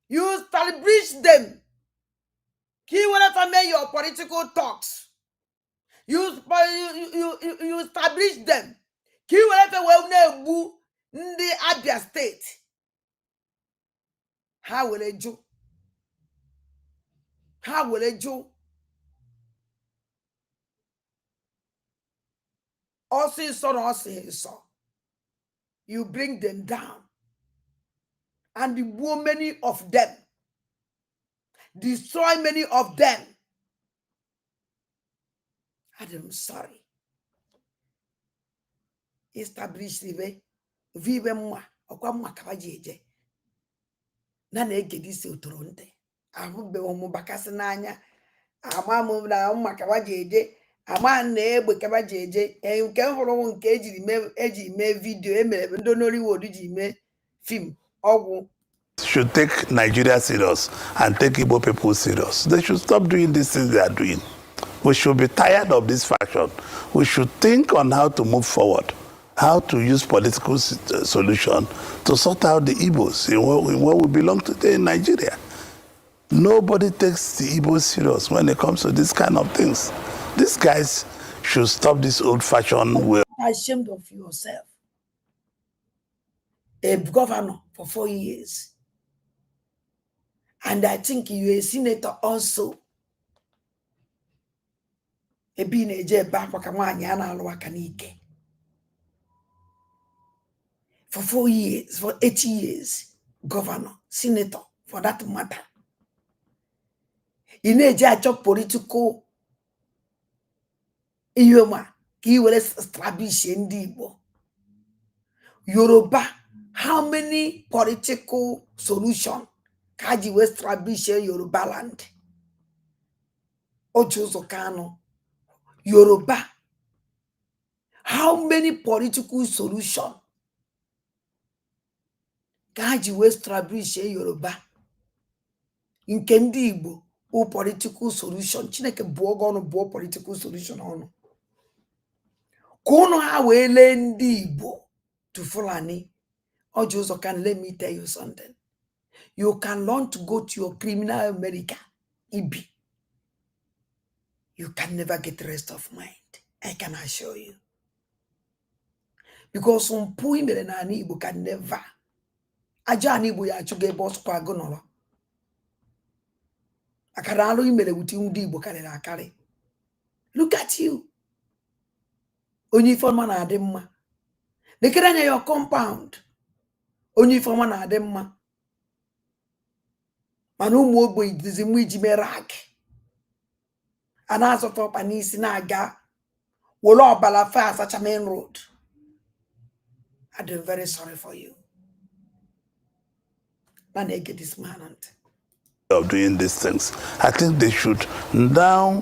you establish them. Your political talks. You establish them. In the Abia state. How will it do? How will it do? Also, you bring them down. And the many of them. Destroy many of them. I'm sorry. Establish the vive moi. Okwa makabajeje. Na ege disi otoronte. Ahube omu bakasi n'anya. Amamu na makabajeje. Ama na egbe kabajeje. Nke hụrụ nke eji me video emere ndo Nollywood ji me film ogwu. Should take Nigeria serious and take Igbo people serious. They should stop doing these things they are doing. We should be tired of this faction. We should think on how to move forward, how to use political solution to sort out the Igbos in where we belong today in Nigeria. Nobody takes the Igbos serious when it comes to this kind of things. These guys should stop this old-fashioned way. Ashamed of yourself. A governor for 4 years. And I think you're a senator also. Being a for 4 years, for 8 years, governor, senator, for that matter. You need to political Iyoma, he will establish in Igbo. Yoruba, how many political solutions can you establish in Yoruba land? Ojozo Kano, Yoruba, how many political solutions can you establish in Yoruba? In Kendi Igbo, o political solution, Chineke buogo no buo political solution ono. Kono ha wele ndi Igbo to Fulani. Ojozo can let me tell you something. You can learn to go to your criminal America, Ibi. You can never get rest of mind. I can assure you. Because some poor Igbo can never. Ajani Igbo ya chuge boss kwa gonolo. Akaralo imele wuti undi Igbo kare akare. Look at you. Onye forma na ade mma. Lekere anya your compound. Onye forma na ade mma. Mana ụmụ ogbo idizi mụ iji mere rag. Ana azọtọ ọkpa n'isi na-aga. Wolo ọbala fe asacha main road. I'm very sorry for you. Man, I get this man of doing these things. I think they should now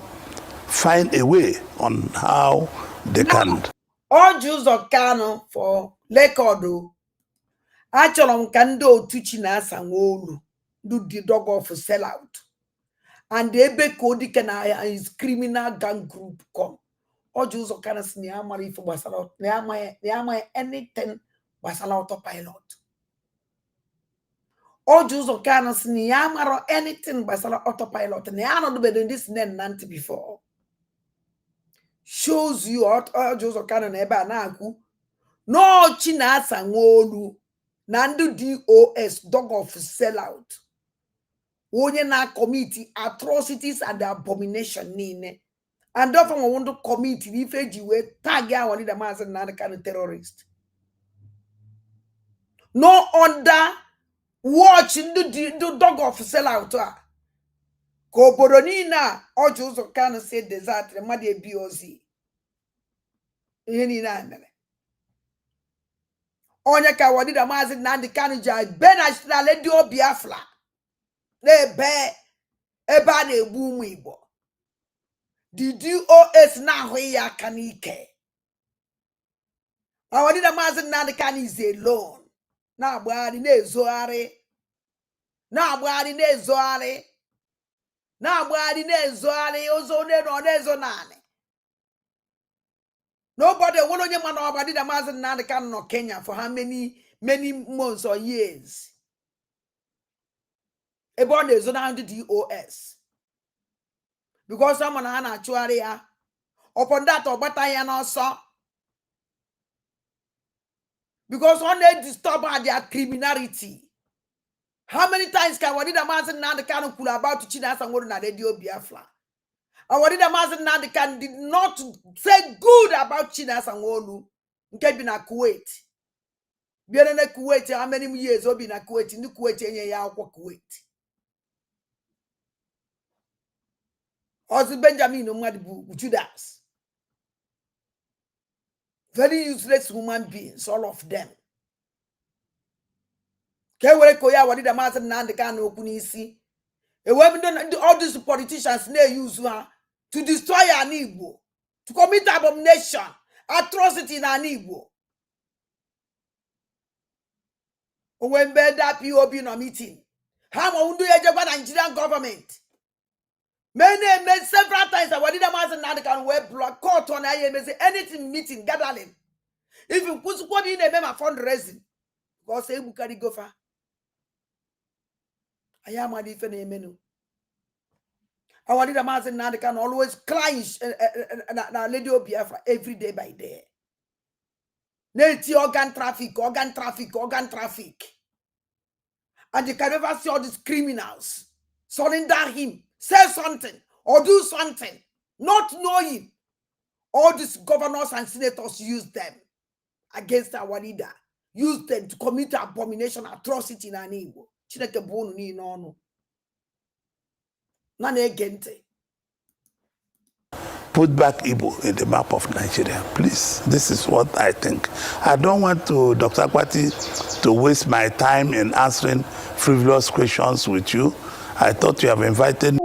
find a way on how they can. All Jews of Kano for Lekodo. Actually, can do teaching us and all do the dog of a sellout. And the Ebe Kodi can his criminal gang group come. All Jews of Kano Niamari for Basalot, Niamai anything Basal autopilot. All Jews of Kano Niamaro anything Basal autopilot. And they are not better than this nanti before. Shows you all Jews of Kano Neba Naku. No China Sangolu. Nandu DOS, dog of sellout. Onye na committee atrocities and the abomination nine. And therefore I want to commit if you tag ya one the mass and kind of terrorist. no under watch the dog of sell out ko boronina oju uzo kan say desert mmadụ ebi ozi ihe niile a mere onye ka wadida Maazị Nnamdi Kanu ji be na redio Biafra n'ebe a na-egbu ụmụ Igbo the DOS na-ahụ ya aka n'ike wadida Maazị Nnamdi Kanu is alone na-agbagharị na-ezogharị ozo na-ezo naanị. Nobody will only man over the Maazị Nnamdi Kanu no Kenya for how many months or years. About the zone under DOS. Because someone actually upon that or batayan also. Because when they disturb their criminality. How many times can we did a Maazị Nnamdi Kanu could about to China and go na radio Biafra? And what did the Maazị Nnamdi Kanu did not say good about China and Wolu? Nke bi na Kuwait. Biere na Kuwait how many years obi na Kuwait? Ndi Kuwait enye ya akwụkwọ Kuwait. Ozi Benjamin Umadibu Judas. Very useless human beings, all of them. Kewere koya what did the Maazị Nnamdi Kanu okwu n'isi? All these politicians they use her to destroy an Igbo, to commit abomination, atrocity in an Igbo. When that POB no meeting, how will do a Nigerian government? Many several times I did a Maazị Nnamdi Kanu web block court on anything meeting gathering. Even put in a member fundraising. God say Bukari go far. I am a different menu. I wanted a Maazị Nnamdi Kanu always clinch na radio Biafra every day by day. Neti organ traffic. And you can never see all these criminals surrender him, say something or do something, not knowing. All these governors and senators use them against our leader. Use them to commit abomination, atrocity in an Igbo. Chineke bonu ni no. Put back Igbo in the map of Nigeria, please. This is what I think. I don't want to, Dr. Akwati, to waste my time in answering frivolous questions with you. I thought you have invited me.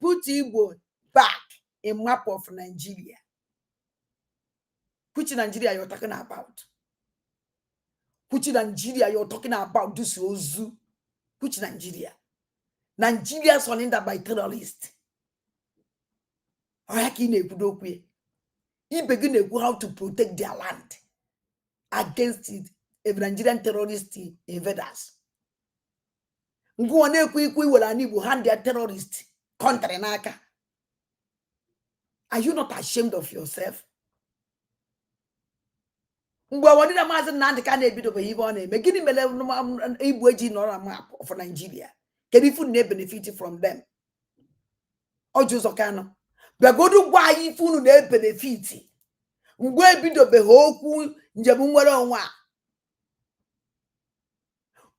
Put Igbo back in map of Nigeria. Which Nigeria you're talking about? Which Nigeria you're talking about? This Ozu. Which Nigeria? Nigeria surrendered by terrorists. How to protect their land against it, Nigerian terrorist invaders. Hand their terrorist country. Are you not ashamed of yourself? What did a Maazị Nnamdi Kanu bit of a Ibon? Beginning Ibuji nor a map of Nigeria. Can you benefit from them? Or Josokano? We are going to buy if you benefit. Mgbe bido be okwu njem nwere onwe a.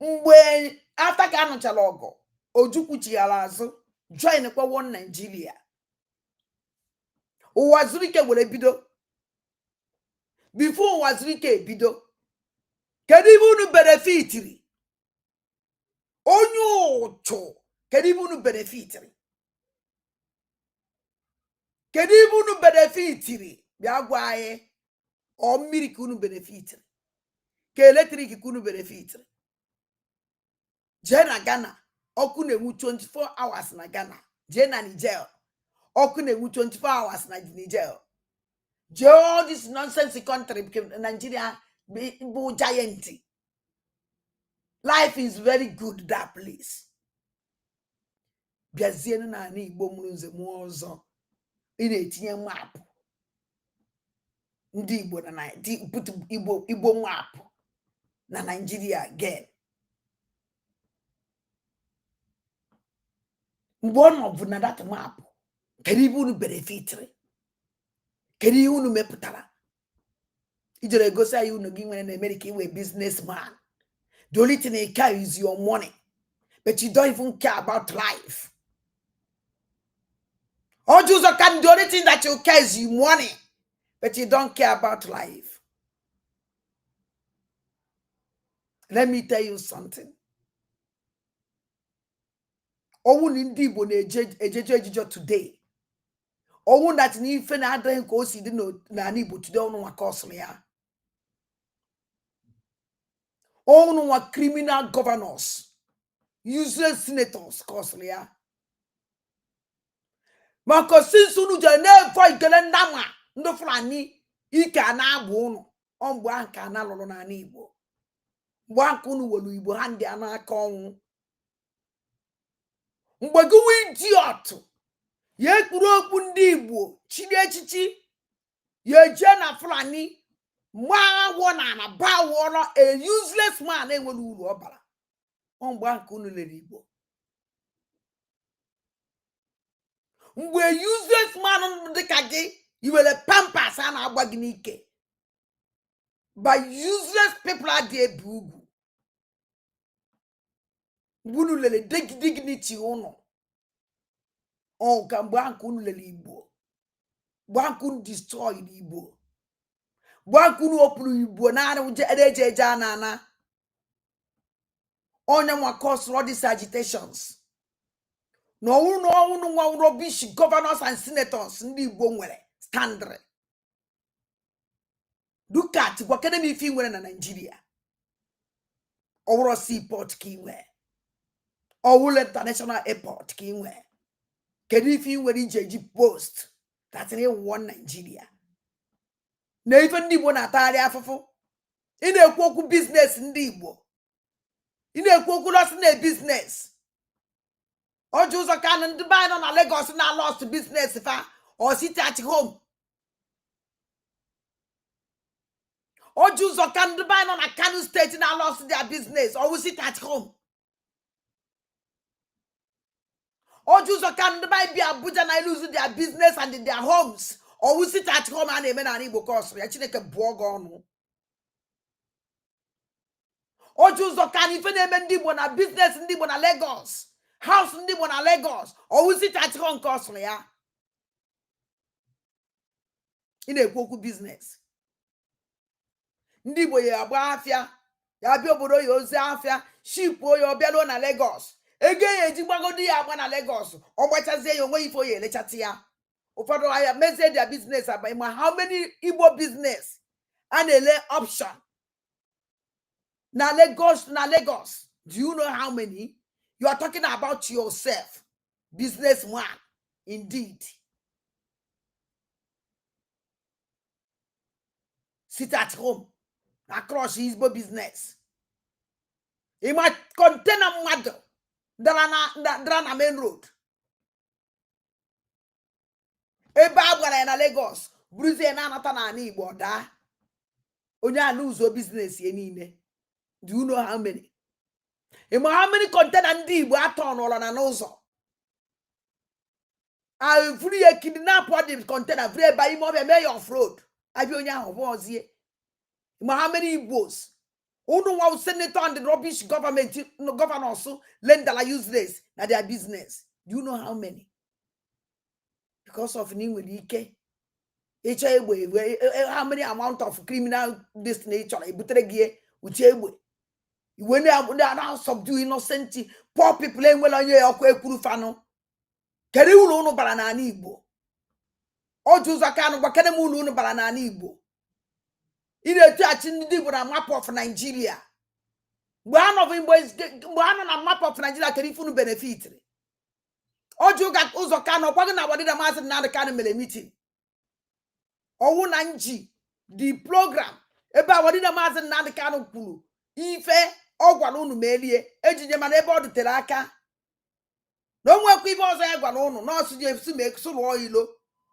Mgbe after ka anụchala ọgụ, Ojukwu chighara azụ, join kwa one Nigeria. Ụwa zuru ike were bido. Before ụwa zuru ike bido, kedu ibe unu benefitiri? Onye ụchụ, kedu ibe unu benefitiri? Kedu ibe unu benefitiri? Bịa gwa anyị ọ mmiri ka unu benefitiri, ka eletrik ka unu benefitiri. Jee na Ghana, ọkụ na-enwu 24 hours na Ghana. Jee na Niger, ọkụ na-enwu 24 hours na Niger. Jee all this nonsense country Nigeria bụ giant. Life is very good that place. Bịazienu na ana Igbo mụrụ nze mụọ ọzọ. Ị na-etinye map. Ndị Igbo na put Igbo map na Nigeria again. Mgbe ọ nọ bụ na that map, kedu ibe unu benefitiri? Kedu ihe unu mepụtara? Ijere go say you no give when in America you a businessman. The only thing you care is your money. But you don't even care about life. Or just the only thing that you care is your money. But you don't care about life. Let me tell you something. Owu ndi Igbo na-ejejo today. Owu that ni ife na adịghị ka o si dị na Igbo today ọnụ nwa kọsụrụ ya. Ọnụ nwa criminal governors, useless senators kọsụrụ ya. Maka since unu je na-efo ikele ndama ndị Fulani ike a na-abụ unu. Ọ mgbe ahụ ka a na-alụrụ n'ala Igbo. Mgbe ahụ unu welu Igbo ha ndị a n'aka ọnwụ. Mgbe gị wee idiot ya ekpuru okwu ndị Igbo chiri echichi ya eje na Fulani ma wona na ba wona a useless man enwere uru ọbara. Ọ mgbe ahụ ka unu lere Igbo. Mgbe useless man dị ka gị iwere pampas a na-agba gị n'ike. By useless people adị ebi ugwu. Mgbe unu lere dignity unu. Ọ ka mgbe ahụ ka unu lere Igbo. Mgbe ahụ ka unu destroy Igbo. Mgbe ahụ ka unu opuru Igbo na-arụ eje anana. Onye nwa cause all these agitations. No nwa rubbish governors and senators ndị Igbo nwere standard. Look at what can me feel when in Nigeria. Or seaport kiwe. Or international airport kiwe. Can you feel when in post? That's in one Nigeria. Na even the one atari afofo. In a kwoku business in the Igbo. In a kwoku lost in a business. Or Jews are cannon to buy on a Lagos and I lost business if I or sit at home. Or Jews are cannon to buy on a Kano state and I lost their business or we sit at home. Or Jews are cannon to buy Abuja and I lose their business and in their homes. Or we sit at home and amen and Igbo course. We actually can blog on. Or Jews are cannon even amen a business in the Lagos. House in the Lagos. Or we sit at home course. In a Kwoku business. Ndị Igbo ya agba afia ya bịa obodo ya ozi afia ship oyo bịalo na Lagos ege ya eji gbagodi ya agba na Lagos ọ gbachazie ya onwe ifo ya elechati ya ụfọdụ ahịa mezie their business aba ma how many Igbo business and ele option na Lagos do you know how many? You are talking about yourself, businessman indeed. Sit at home across his business. He might contain a mother than a main road. A Barbara in Lagos, Bruce and Anatana Igbo da. Onya lose your business yenine. Do you know how many? How many contain and Igbo aton or an anozo? I free a kidnap what the container free by him of a mayor of road. I be onya was ye. How many Igbos? Who know how senator and the rubbish government governors so lend that useless na their business? Do you know how many? Because of Nimwike. How many amount of criminal this nature? When they are now subdue innocent poor people ain't well on your kurufano. Keriu no barana Igbo. O Juzakano Bakanemu no barana Igbo. In a church in the map of Nigeria. One of him was one on a map of Nigeria can even benefit. Ojo got Uzokano, Pagana, what did a master now the kind of meeting? Or Nanji, the program about what did a master now the kind of pulu. Ife, Ogwalunu Melie, Ejiman about the Teraka. No more people say Guano, no, so you have to make so oilo.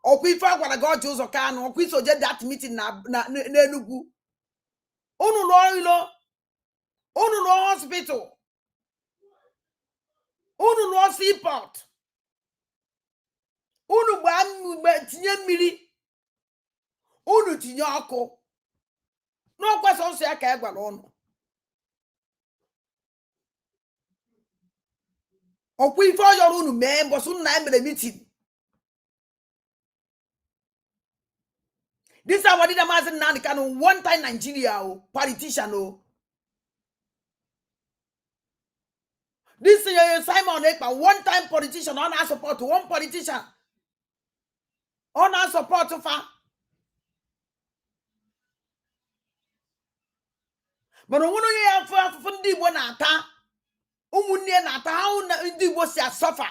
Or we found what I got Josokano, or we so that meeting na Nenugu. Unu loilo, unu lo hospital, unu lo seaport, unu tinye mmiri, unu tinye ọkụ. No question say ka egwa no. Okwu ife oyoro unu mee mbosu na emere meeting. This is what the man now can one time Nigeria politician. This is Simon Ekpa, one time politician on our support, one politician on our support so far. But when you have fundi bonata, umunye how ndi was suffer.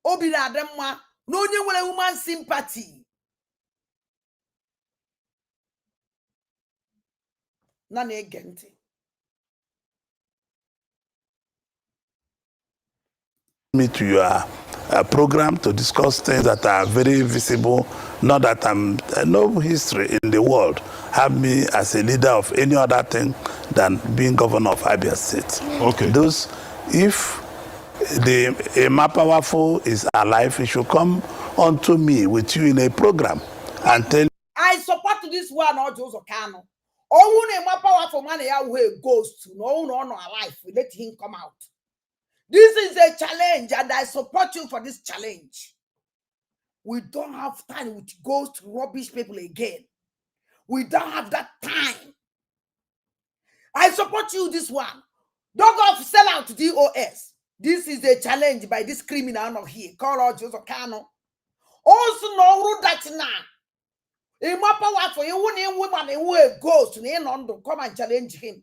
Obira demwa, no new woman sympathy. None again. Me to your program to discuss things that are very visible, not that I'm no history in the world have me as a leader of any other thing than being governor of Abia State. Okay. Those, if a more powerful is alive, he should come unto me with you in a program and tell. I support this one or Joseph Kano. Oh, a more powerful man where goes to no alive. We let him come out. This is a challenge, and I support you for this challenge. We don't have time with ghost rubbish people again. We don't have that time. I support you this one. Don't go sell out DOS. This is a challenge by this criminal not here. Call out Joseph Kano. Also, no that now. A more powerful, you wouldn't woman who a ghost to come and challenge him.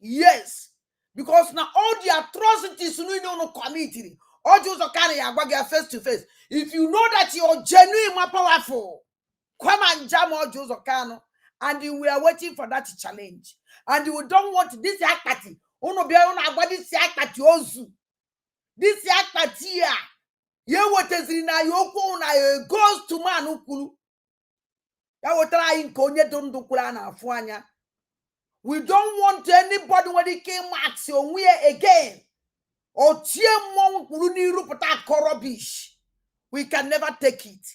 Yes. Because now all the atrocities you know committee, all Joseph Kano you face to face. If you know that you're genuine more powerful, come and jam all Joseph Kano, and we are waiting for that challenge. And you don't want this party. Uno be on about this party ozu. This party here. You what is in a yoko na goes to man ukulu. Ya what trying konye don't do kulana fuanya. We don't want anybody when they came max on we again. Or rubbish. We can never take it.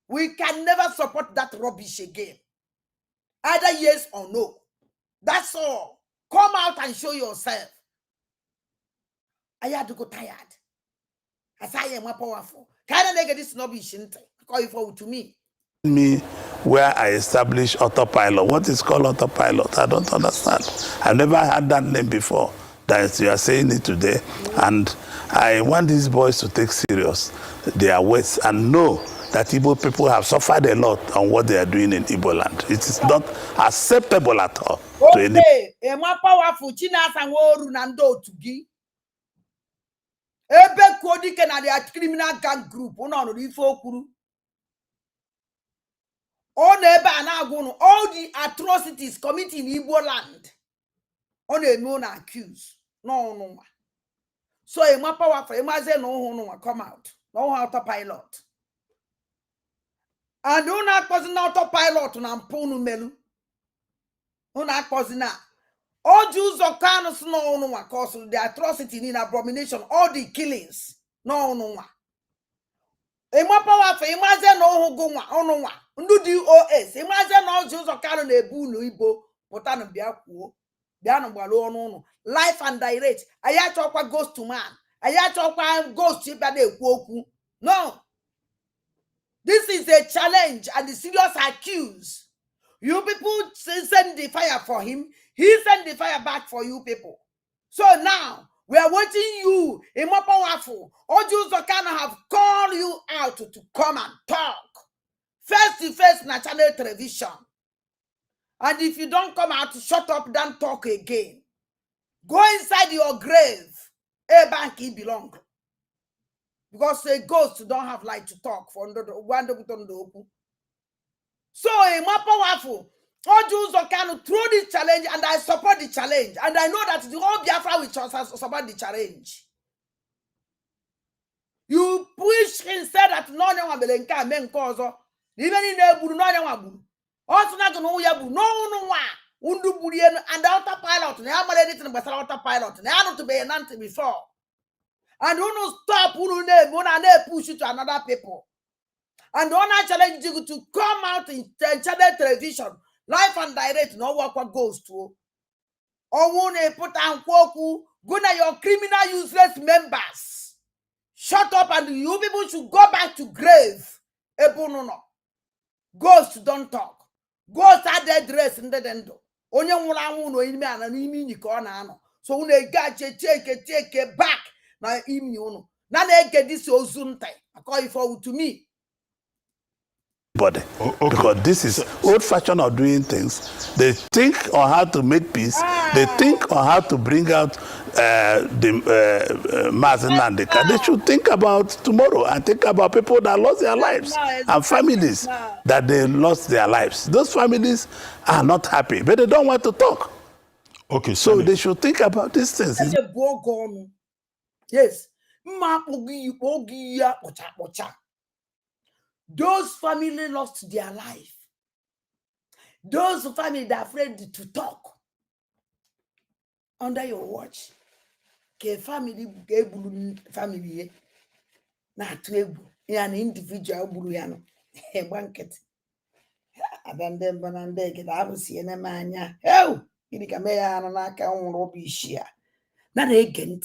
We can never support that rubbish again. Either yes or no. That's all. Come out and show yourself. I had to go tired. As I am more powerful. Can I get this rubbish? Call it forward to me. Where I establish autopilot. What is called autopilot? I don't understand. I've never had that name before. That you are saying it today. And I want these boys to take serious their words and know that Igbo people have suffered a lot on what they are doing in Igbo land. It is not acceptable at all. Okay, a more powerful Chinas and Runando to give. Ebe Kodi can the criminal gang group. No, the all the atrocities committed in Igbo land on a known accused. No. So a more powerful, a mazen no come out. No autopilot. And no not causing autopilot on Amponu Melu. No not causing that. All Jews of Kanos no cause the atrocity in abomination, all the killings. No. A more powerful, imagine no go on. Ndu DOS, imagine all Jews of Kano nebu no Ibo, Potano Biaku, Biano Balo no. Life and direct. Ayachokwa goes to man. Ayachokwa goes to Bade. No. This is a challenge and the serious accuse. You people send the fire for him. He sent the fire back for you people. So now, we are watching you, a more powerful. All Jews of Kano have called you out to come and talk. Face to face na channel television. And if you don't come out, shut up, don't talk again. Go inside your grave. A bank he belong. Because a ghost don't have light to talk for open. So a more powerful. All Jews of Kano through this challenge, and I support the challenge. And I know that the whole Biafra will support the challenge. You push instead that no one will encounter men cause even in the Buru, no one. Also, not to know Yabu, no one. Undu Burian and the autopilot. They have anything but autopilot. They are not to be an anti before. And who knows stop who push you to another people. And don't challenge you to come out in channel television. life and direct no work goes to. Or put and kwoku, go na your criminal useless members. Shut up and you people should go back to grave. Ebonono. Ghost don't talk. Ghost are dead dress in the dendo. Onye nwụrụ anwụ no ime ana n'ime inyi ka ọ na-anọ. So unu egache take back na imi unu. Na na-ege this ozu ntai. I call it forward to me. Body. Okay. Because this is old fashion of doing things. They think on how to make peace. They think on how to bring out the Mazen and the car. They should think about tomorrow and think about people that lost their lives and families that they lost their lives. Those families are not happy, but they don't want to talk. Okay, so they should think about these things. Yes. Those families lost their life. Those families that are afraid to talk. Under your watch. Family na to an individual buru a blanket. Abandon banande get absi and a mania. Oh, you can make an account rubbish here. Not again.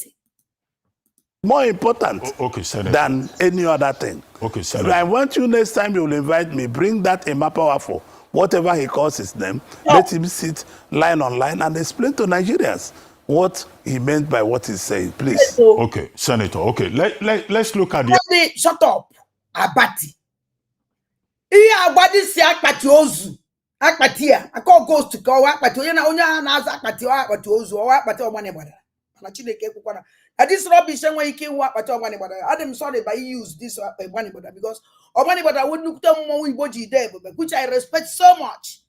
More important than any other thing. Okay, Senator. I want you next time you will invite me, bring that Emma Powerful, whatever he calls his name, let him sit line on line and explain to Nigerians what he meant by what he's saying, please. Okay, Senator, okay, let's look at the... Shut up, Abati. Iya Abadi si akpati ozu. Akpati ya, akọ ghost to go akpati onye na aza akpati ozu o akpati omane gbada. Na Chineke kwukwana. And this rubbish when you came work at Omani Bada. I'm sorry, but you use this Omani Bada because Omani Bada wouldn't look them more body there, which I respect so much.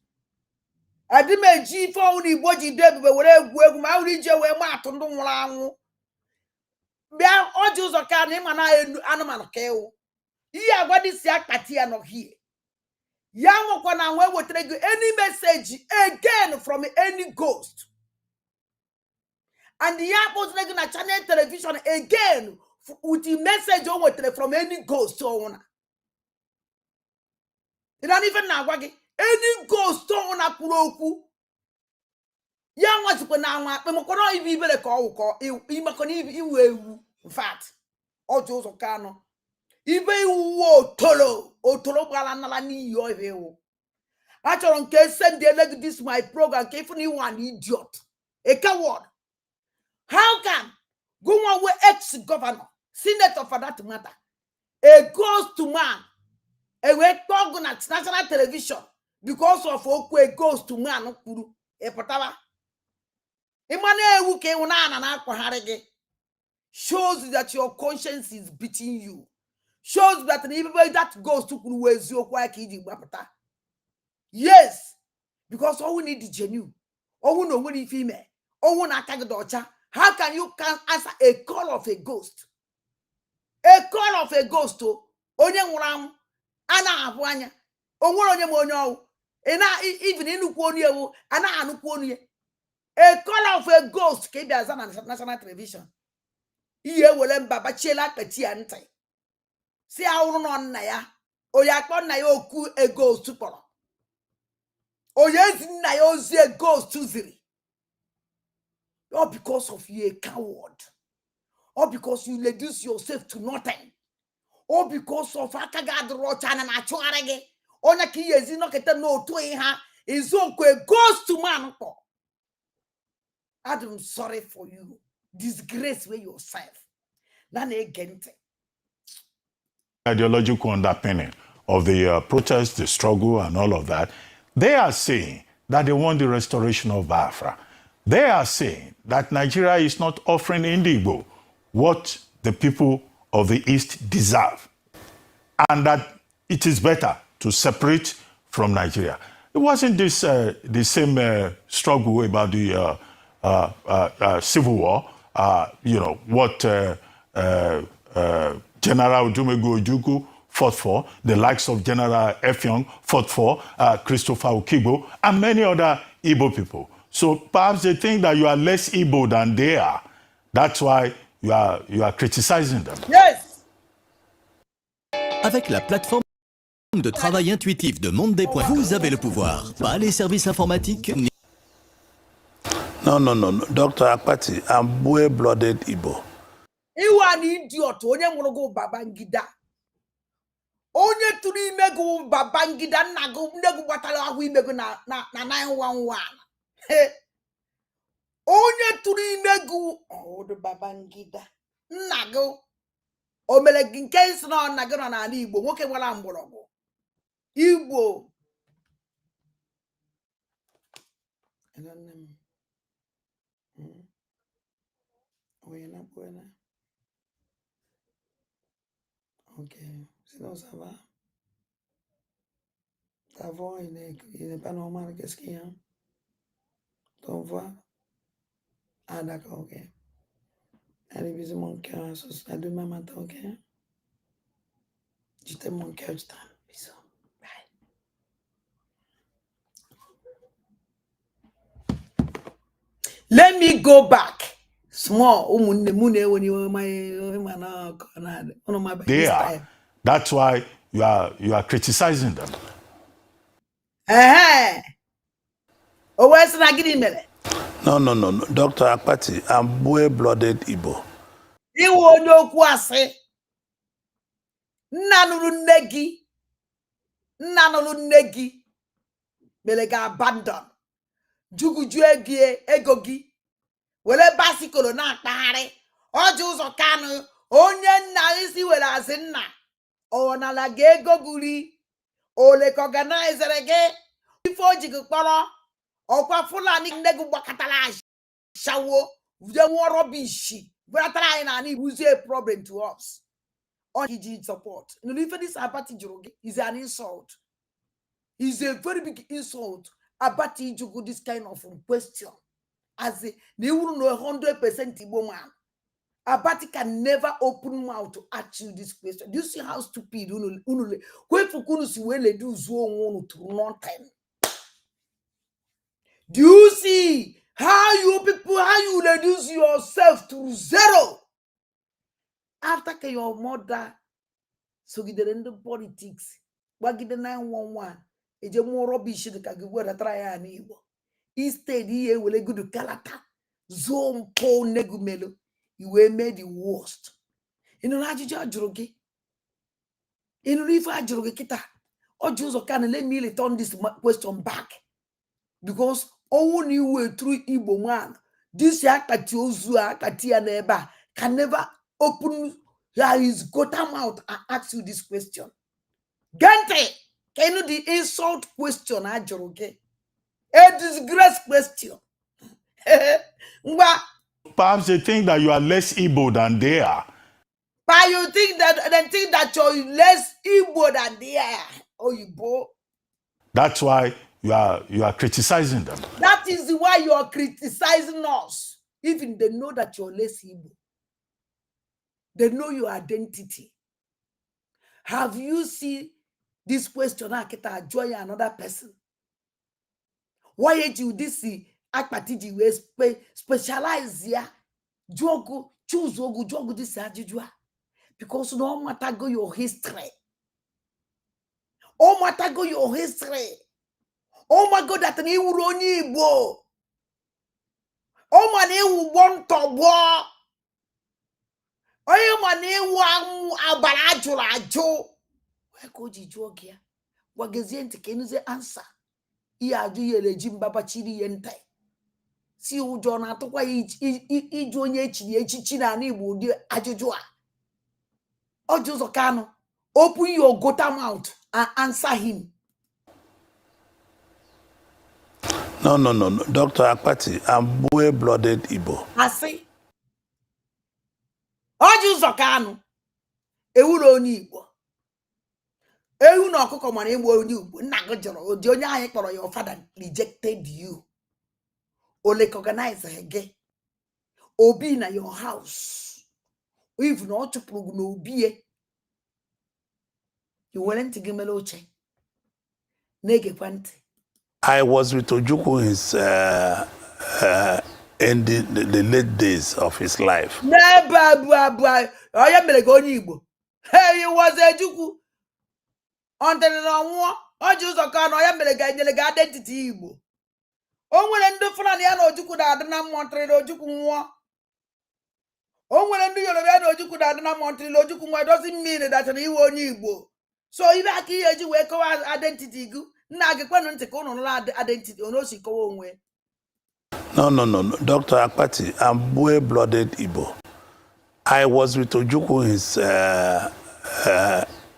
I did my G for only body there, but whatever my region where Martin don't want. There are audios of him and I animal keo. Yeah, what is Yak Patia not here? Yamakwana, where would take any message again from any ghost. And the apples like na channel television again with the message over from any ghost owner. It don't even know any ghost owner puroku. Young was put now, Mokono even a call, in fact, all those of Kano. Even Tolo, or Tolo Balanalani, your actually, on case send the leg this my program, gave me one idiot, a coward. How can go on with ex-governor, senator for that matter, a ghost to man, a way talking at national television because of a ghost to man, a patava? Emmanuel Wuke Unana Harege shows that your conscience is beating you, shows that even that goes to Kuwezio Kwaki Bapata. Yes, because all we need is genuine, all we know when female, all we not docha. How can you answer a call of a ghost? A call of a ghost to onye nwuram ana ahwanya onwere onye monyo ena even inukwu onye wo ana anukwu onye. A call of a ghost ke bia za na national television. Iye wele mbaba chiela kpeti ya ntai. Si awuru no nna ya. Oya akpo nna ya oku a ghost kporo. Oya ezi nna ya ozi a ghost ziri. All because of you a coward. All because you reduce yourself to nothing. All because of Akagad Rochan and Achuarege. Onaki is not get no to ha is a ghost to man. I'm sorry for you. Disgrace with yourself. Then again. Ideological underpinning of the protest, the struggle, and all of that. They are saying that they want the restoration of Biafra. They are saying that Nigeria is not offering Indigo what the people of the East deserve, and that it is better to separate from Nigeria. It wasn't this the same struggle about the civil war. You know what General Dumegu Ojukwu fought for, the likes of General Effiong fought for, Christopher Okigbo, and many other Igbo people. So perhaps they think that you are less Igbo than they are. That's why you are criticizing them. Yes. Avec la plateforme de travail intuitif de Monde des Points. Vous avez le pouvoir, pas les services informatiques. No. Dr. Akpati, I'm blue-blooded Igbo. You are an idiot. Onye mụrụ gị Babangida. Onye tụrụ ime gị Babangida nna gị nne gị gbatara ahụ ime gị na 911. Onye tụrụ ime gị ọdụ Babangida nna gị o mere gị nke isi na nna gị nọ n'ala Igbo nwoke nwere mgbọrọgwụ Igbo. Ok, sinon ça va. Ta voix, il n'est pas normal. Qu'est-ce qu'il y a? Ton voix? Ah, d'accord, ok. Allez, bisous mon cœur. À demain matin, ok? Je t'aime mon cœur, je t'aime. Bisous. Bye. Let me go back. Small. They are. That's why you are criticizing them. Oh, where's the getting there? No. Dr. Akpati, I'm blue-blooded Igbo. You won't know kwase. Nanulu negi. Belega abandon. Juguju egogi. Wele basikolo na akpagharị ọjị ụzọ kanụ onye nna isi were asị nna ọ nala gị ego guri ole ka ọganizere gị ife oji gị kpọrọ ọkwa Fulani nne gị gbakọtara shawo jenwuo rọbishi bụratara anyị na Igbo is a problem to us. All he support. No, if this Abati Jurugi is an insult. It's a very big insult. Abati Jugu this kind of question. As they wouldn't know 100% Igbo man. Abati can never open mouth to ask you this question. Do you see how stupid unule? Do you see how you people, how you reduce yourself to zero? After your mother, so get the politics, what get the 911, it's a more rubbish than you were a try and evil. Instead, he will go to Kalata, Zone Po Negumelo. You were made the worst. In a large joke, in a river joke, or Joseph can let me return this question back because all you were through Igbo man. This Yakatiozu Katia neighbor can never open his goddamn mouth and ask you this question. Gante, can you the insult question? A disgrace question. Perhaps they think that you are less Igbo than they are. But you think that they think that you're less Igbo than they are. Oh, you bo. That's why you are criticizing them. That is why you are criticizing us. Even they know that you're less Igbo. They know your identity. Have you seen this question? Akita join another person. Why do this Akpatiji we specialize here? Jogo choose ogu jogo this ajijua. Because no matter go your history. Oh matter go your history. Oh my God, that ni uroni Igbo. Oh man, you want to war. Oh man, you want abarajulajo. Where go you joke here? Wagezente kenuze answer. Iya do ye regime baba chiri yente. Si ujo na atokwa iju onye echichi na Igbo di ajujua. Ojuzo Kano, open your gota mouth and answer him. No. Dr. Akpati, I'm blue-blooded Igbo. I say, Ojuzo Kano, ewuro onye Igbo. Ewu na ọkụkọ mana egbu onye Igbo. Nna gị jụrụ, odi onye anyị kpọrọ your father rejected you. Ole organize gị. Obi na your house. If na ọ chụpụrụ na obi you went to give me oche. Negekwa ntị. I was with Ojukwu in the late days of his life. Hey, he was a Chukwu. until no Ojuzo can or Yamelega identity Igbo. Oh, when and do Fulani Ojukwu da Adana Montre Ojukwu nwa. Oh, when and do your Ojukwu da Adana Montre Ojukwu nwa doesn't mean that an Iwo Igbo. So if I hear you wake up identity go, Nagakwan take on identity or no she go away. No. Dr. Akpati, I'm blood-blooded Igbo. I was with Ojukwu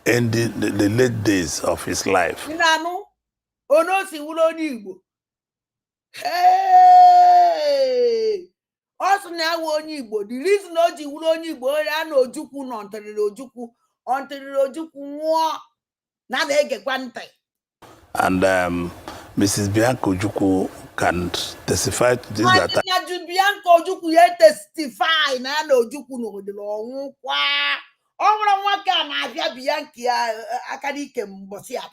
in the late days of his life. Nano, Onosi Wulo Igbo. Hey! Also now Igbo. The reason Oji Wulo Igbo, I know Ojukwu no until Ojukwu war. Now they get one thing. And Mrs. Bianca Ojukwu can testify to this. That Bianca Ojukwu testify na Ojukwu no the long kwa. Ọmụrụ nwoke na-abịa Bianca aka n'ike mbọsị ya.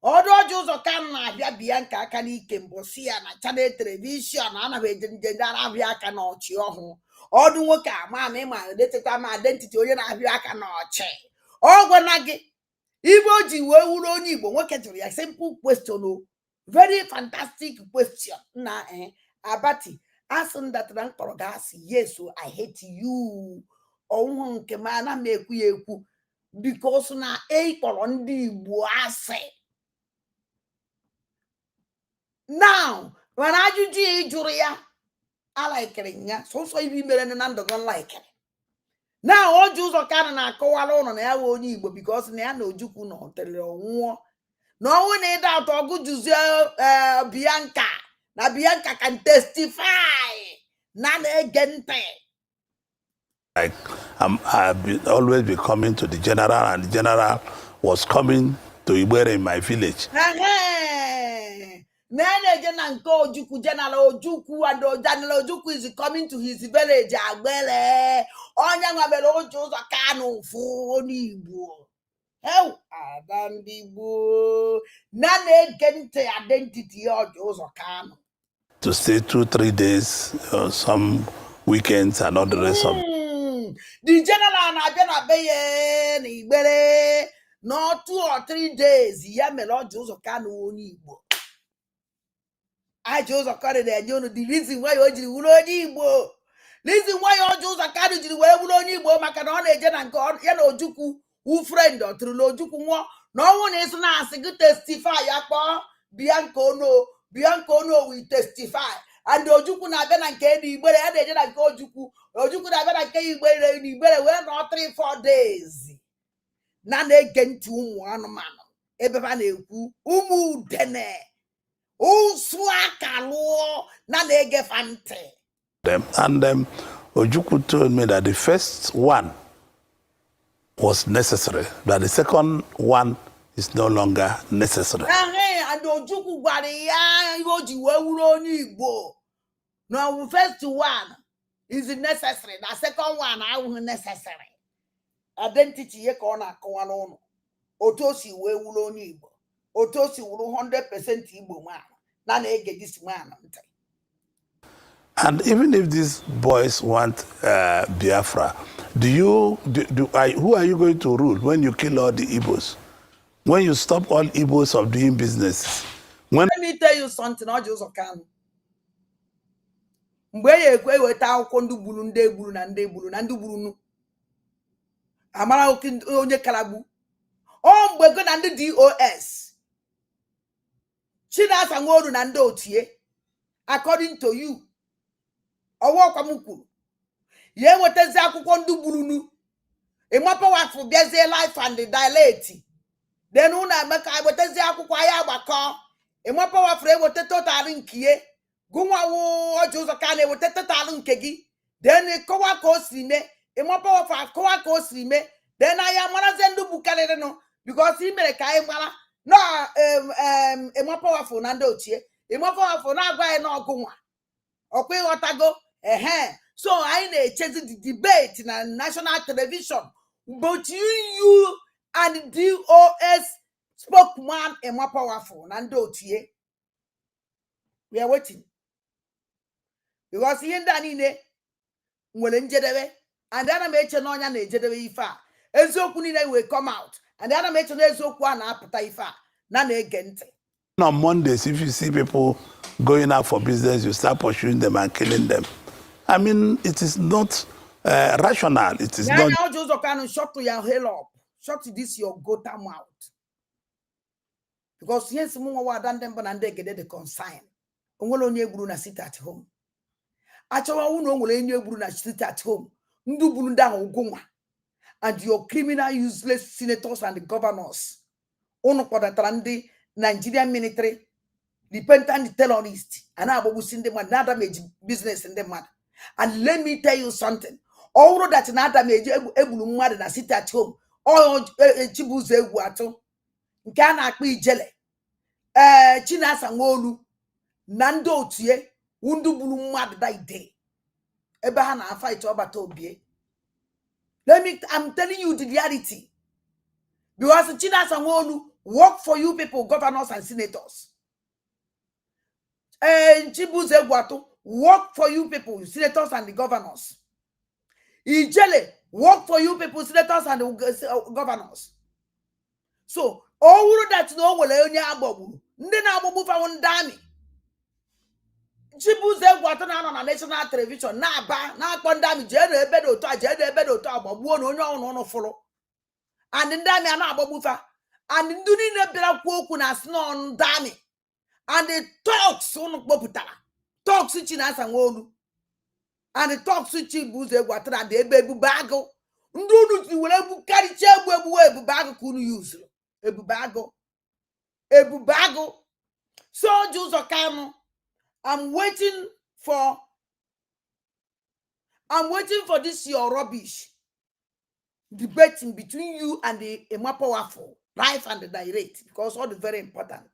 Ọdụ ụzọ ka na-abịa Bianca aka n'ike mbọsị ya na channel television anaghị eje na-abịa aka n'ọchị ọhụụ. Ọdụ nwoke ama ma deteta ma identity onye na-abịa aka n'ọchị. Ọgwa na gị Igbo ji wee wuru onye Igbo nwoke jụrụ ya simple question o. Very fantastic question. Na Abati asking that na mkpọrọ ga-asị yes so I hate you. Ọnwụ nke m ana m ekwu ya ekwu because na kpọrọ ndị Igbo asị. Now when ajụjụ jụrụ ya alaikere ya sọsọ ibi mere na ndụ gị laikere. Now o ji ụzọ ka na-akọwara ụlọ na ya wee onye Igbo because na ya na Ojukwu nọ tere ọnwụọ. Na ọnwụ na ịda atọ ọgụ juzie Bianca na Bianca can testify na na-ege ntị. like I've always be coming to the general, and the general was coming to Igbere in my village. General Ojukwu and General Ojukwu is coming to his village. Agbele onye nwabere oju ụzọ Kanu fu onye Igbo. Heu Adambibo na na-ege ntị identity oju ụzọ Kanu. To stay 2-3 days, some weekends and all the rest of. The general na-abịa na be ya na Igbere no 2 or 3 days ya mere oju ụzọ Kanu onye Igbo. I chose a card there, you know, the reason why you will only Igbo. Reason why you chose a card you will only Igbo, Macaron, agent and God, Ojukwu, who friend or through Ojukwu. No one is now to testify. Bianco no will testify. And Ojukwu na ben and Kedi, but I did like Ojukwu na ben and Kedi, but we're not 3-4 days. None again to one man. Everyone umu dene. And Ojukwu told me that the first one was necessary, but the second one is no longer necessary. And Ojukwu no, the first one is necessary. The second one I will necessary. Identity ye kona kawanon. Otosi we wulo ni Igbo. Otosi wuru 100% Igbo man. Na na-ege this man. And even if these boys want Biafra, who are you going to rule when you kill all the Igbos? When you stop all Igbos of doing business? Let me tell you something, Ojuzo Kanu. Mgbe ya ekwe weta akwụkwọ ndị gburu ndị egburu na ndị egburu na ndị gburu nu. Amara onye kalagbu. O mgbe go na ndị DOS. Chinasa Nworu na ndị otie. According to you. Owo kwa mukwu. Ye wetezi akwụkwọ ndị gburu nu. Ịmapa wafu bịazie life and dilate. Then una meka wetezi akwụkwọ ya agbakọ. Ịmapa wafu ewete total nkiye. Gunwa wo Ojuzo Kanu ewete total nke gị. Then kowa ka o siri mee. Ịmapa wafu kowa ka o siri mee. Then aya marazie ndị bukarịrị no. Because he mere ka anyị mara. No ịmapa wafu na ndị ochie. Ịmapa wafu na agwa ya na ọgụnwa. Okwe ịghọtago. So I na-echezi the debate na national television. But you and DOS spokesman ịmapa wafu na ndị ochie. We are waiting. Because ihe ndị a niile nwere njedebe. And ana m eche na ọnya na-ejedebe ife a. Eziokwu niile will come out. And the other made to know so one up none again. On Mondays, if you see people going out for business, you start pursuing them and killing them. I mean, it is not rational. It is not. Now just kind of shut to your hell up. Shut to this your gota mouth. Because yes, more than them and they get the consign. Only Bruna sit at home. Actually, no will Bruna sit at home. Ndu Brunda Oguma. And your criminal, useless senators and the governors. Ono Kodatrandi, Nigerian military, repentant terrorists, and I will send them another major business in the man. And let me tell you something. All that another major able mother that sit at home, all Chibuze Guato, Gana Kwi Jele, China Sangolu, Nando Tie, Wundu Bulu mad that day. Ebahana fight over Tobie. I'm telling you the reality. Because China Sangolu work for you people, governors and senators. And Chibuze Guato work for you people, senators and the governors. Ijele work for you people, senators and the governors. So all that no will only abobu. Ndena abobu fa wondami. Chibuze Guato na on national television na ba na kondami jere ebedo to abobu no no follow. And ndami ana abobu fa. And nduni ne bela kwoku na sno ndami. And the talks on Boputala. Talks which in Asangolu. And the talks which in Buze Guatra de Bebu Bago. Ndu you will ebu carry ebu bago kunu use. Ebu bago. So Jews Okano. I'm waiting for this your rubbish. Debating between you and the powerful life and the direct. Because all is very important.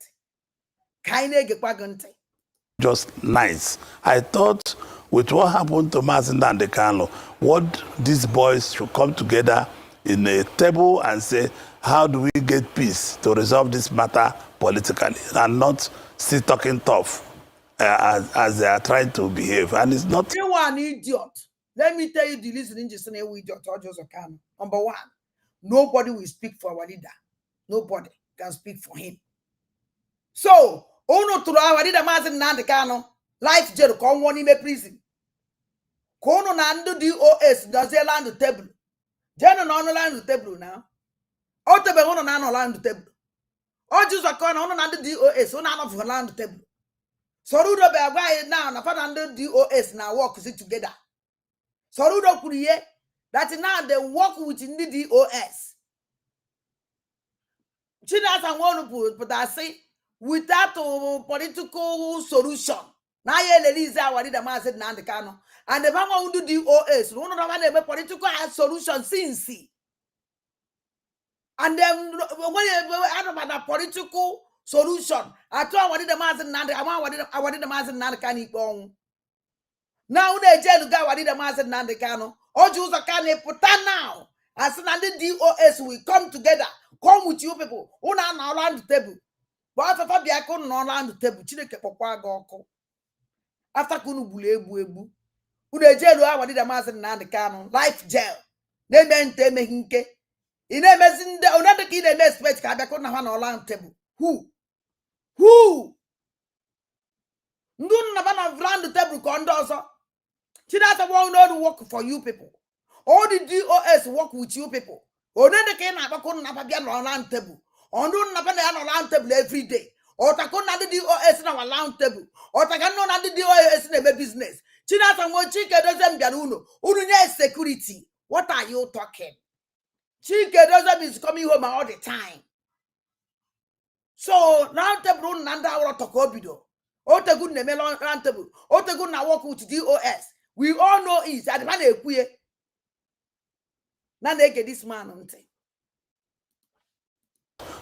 Just nice. I thought with what happened to Mazinda and Dekano, what these boys should come together in a table and say, how do we get peace to resolve this matter politically and not still talking tough as they are trying to behave. And it's not. You are an idiot. Let me tell you the listening just an idiot or just a can. Number one, nobody will speak for our leader. Nobody can speak for him. So, ono to our leader Mazin Nandekano, life jail, come one in a prison. Kono Nando DOS does they land the table. General on the land the table now. Otobe on an land the table. Or just a corner on under DOS, on of land the table. So Rudo Bagay now, and under DOS now work it together. So Rudo Kurie, that now they work within the DOS. Chinas and one put, but I say, without a political solution. Now, Elisa, what did the man said, Nandekano, and the Mama who do DOS, one of them political solution since. And then, when about a political solution, I told what did the man said, what did the man said, Nandekani. Now, they jail guy, what did the man said, Nandekano, or Jews are can put now. As another DOS will come together, come with you people, who are now around the table. But after the account no land the table, Chineke Papa Goko. After Kunu Bulebu, who the jail, what did the master and the canon, life jail. They meant they making cake. In a mess in the another kid, they mess with Kabakona on land table. Who? None of round the table condosa. She doesn't want to work for you people. All the DOS work with you people. Or then they came up on land table. On do not on round table every day. Or Takon the DOS in our round table. Or Takano the DOS in a business. Chinas and one chica doesn't Garuno. Urunya security. What are you talking? Chica doesn't is coming home all the time. So round table Nanda or Tokobido. Or the good name round table. Or the good now work with DOS. We all know is at man a now they get this man on thing.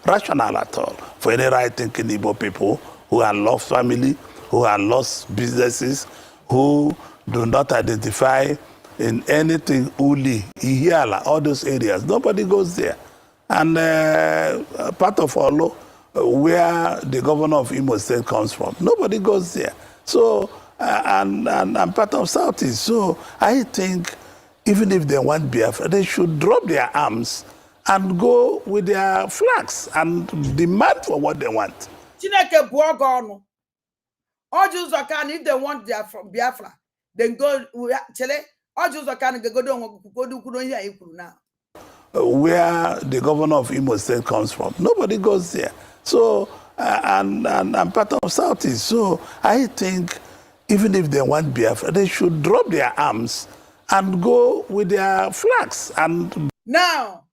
Rational at all for any right-thinking Igbo people who have lost family, who have lost businesses, who do not identify in anything Uli, Ihiala, all those areas. Nobody goes there. And part of Olo, where the governor of Imo State comes from, nobody goes there. So, and part of Southeast. So I think even if they want Biafra, they should drop their arms and go with their flags and demand for what they want. Chineke buogonu. All Jews are can if they want their from Biafra, then go Chile. All Jews are can go do here now. Where the governor of Imo State comes from, nobody goes there. So, and I'm part of Southeast. So I think even if they want Biafra, they should drop their arms and go with their flags. And now,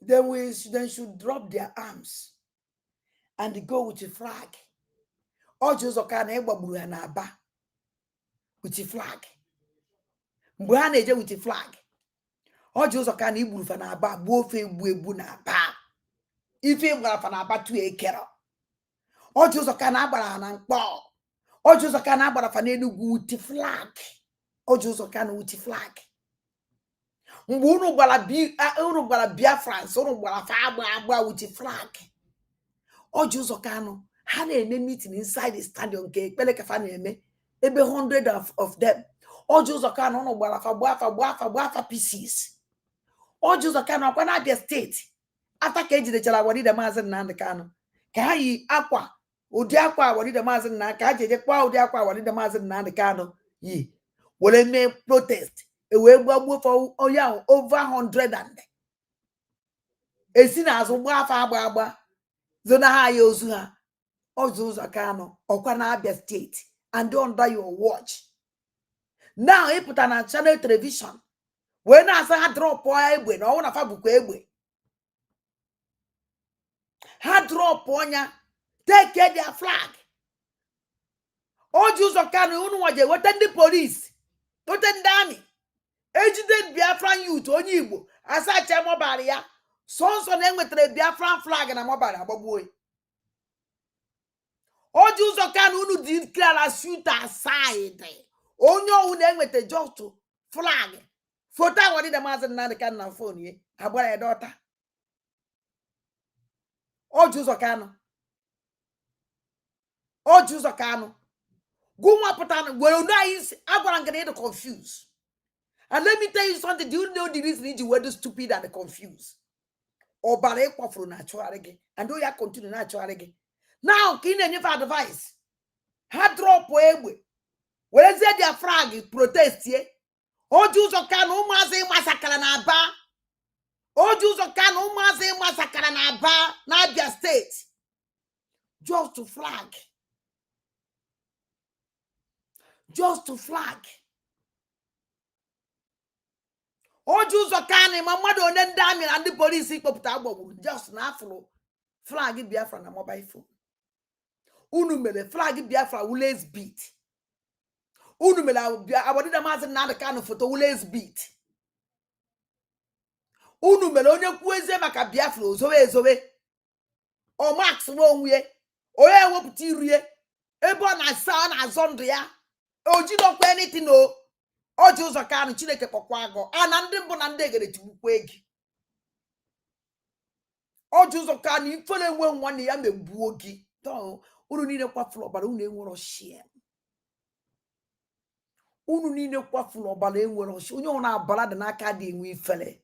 they should drop their arms and go with the flag. All Jews are can aba with the flag. Mbwana with the flag. All Jews are can ibu na aba bofe ebu na aba. Ife ngara na aba tu ekero. All Jews are can agbara na nkpo. All Jews are can agbara fa na Enugu with the flag. All Jews are can with the flag. Unu gbara Biafra, unu gbara fa agba with the flag. All Jews are can ha na-eme meeting inside the stadium nke ekpele ka fa na-eme ebe 100 of them. All Jews are can unu gbara fa gbafa pieces. All Jews are can akwa na Abia State. After ka ejidechara Wadida Maazị Nnamdi Kanu ka ha yi akwa ụdị akwa Wadida Maazị Nnamdi ka ha jeje kwa ụdị akwa Wadida Maazị Nnamdi Kanu yi were mee protest ewe gbagbuo for oya over 100 and esi na azụ gbafa agba zona ha ya ozu ha. All Jews are can ọkwa na Abia State and under your watch. Now ị pụta na channel television wee na-asa ha drop egbe na ọnwụ na fa bụkwa egbe. Ha drop onya take their flag. All Jews are can unu waje weta ndị police weta ndị army ejide Biafran youth onye Igbo asacha mobile ya so na enwetere Biafran flag na mobile agbagbuo. All Jews are can unu declare shoot aside onye owu na enwete just flag foto Wadida Maazị Nnamdi Kanu na phone ye agbara ya dọta. All Jews are can. All Jews are can. Go one put well, nice. I'm going to get confused. And let me tell you something. Do you know the reason you were stupid and confused? Or barekwa for natural again. And do you continue natural again? Now, can you advice? Had drop away. Where is their flag protest here? All Jews are can umaze massacre na ba. All Jews are can umaze massacre na ba na Abia State. Just to flag. Just to flag. All Jews are can my mother and then damn and the police just na flag Biafra na mobile phone. Unu mele flag Biafra will beat. Unu mele Wadida Maazị Nnamdi Kanu photo will beat. Unu mele onye kwueze maka Biafra ozowe. O Max wonwe. Oye wopụta irie. Ebe ọ na-asa na azọ ya. Ojidokwa anything no. All Jews are can Chineke kpọkwa agọ. Ana ndị mbụ na ndị egere tigbukwa egi. All Jews are can ifele enwe nwanne ya megbuo gị. Unu niile kwafuru ọbara unu enwere share. Unu niile kwafuru ọbara enwere share. Onye ọ na-abara dị n'aka dị enwe ifele.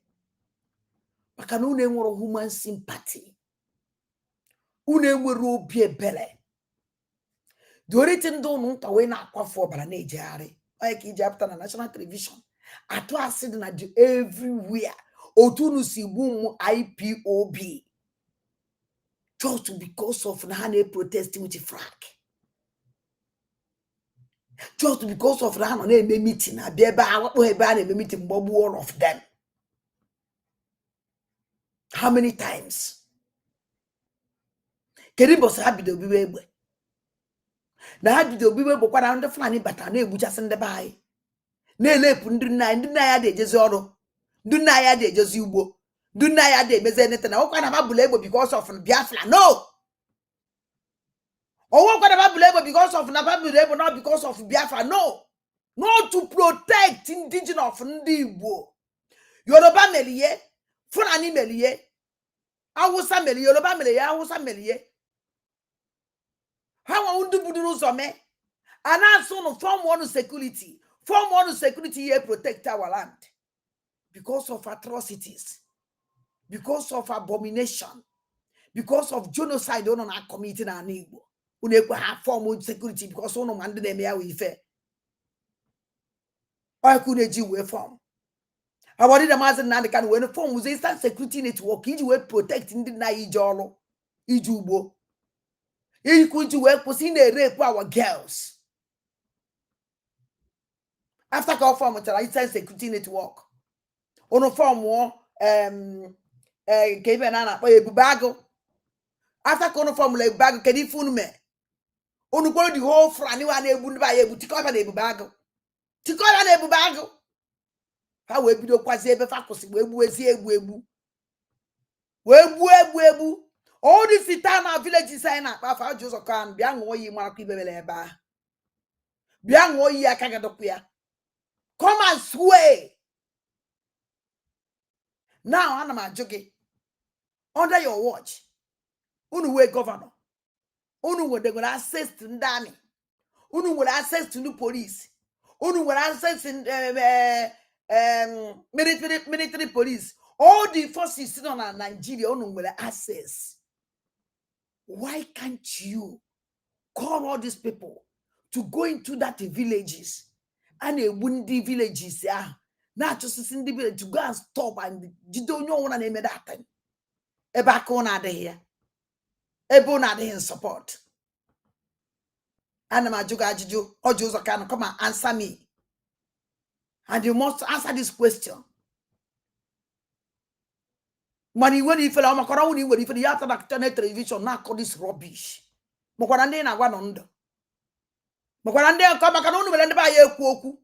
Maka na unu enwere human sympathy. Unu enwere obi ebere. The only thing don't know when I quaff for Baranejari, like Egypt and national television. I to acid everywhere. Otunu si boom IPOB. Just because of Nane protesting with the flag. Just because of Nane meeting, I be about meeting Bob all of them. How many times? Keribos happy to be able. Na ha bido biwe bụkwara ndị Fulani bata na-egbuchasị ndị be anyị na-elepụ ndị nna ya dị ejezi ọrụ ndị nna ya dị ejezi ugbo ndị nna ya dị emezi enete na ọkwa na babụla egbo because of Biafra no ọwọkwa na babụla egbo because of na babụla egbo not because of Biafra no to protect indigenous of ndị Igbo Yoruba melie Fulani melie Hausa melie Yoruba melie Hausa melie. How would you do so, man? And also, form one security here protect our land. because of atrocities, because of abomination, because of genocide on our community na Igbo. Unekwe have form of security because ono mande dem ya we fair. Or could a G form. I wanted a master and can when a form was instant security network, each way protecting the Naijolo, Ijubo. You could work was in a rape our girls. After call form until I send security network. On a form war, gave an anna for a bubago. After corner form like bag, can you fool me? On the whole front, you are able to buy a to cover the bubago. To cover the bubago. How will be the quasi ever faculty? Where was here, webu? Webu. All this time our village is sign up. Our Joseph can be on ye mark ba. Biang wo ye akagadopia. Come and sway. Now, Anama Jogi, under your watch, Unuwe governor, Unu they will access to the army, Unu will access to the police, Unu will access in military police, all the forces sitting on Nigeria, Unu will access. Why can't you call all these people to go into that villages and a windy villages? Yeah. Not just in the village to go and stop and you don't know what I name that time. A back on out here. A bone out here in support. And my Jugaju or Joseph can come and answer me. And you must answer this question. Money when you fell on my corona, when you for the after television, not call this rubbish. Mokorande na one under. Mokorande come back and only by a quoku.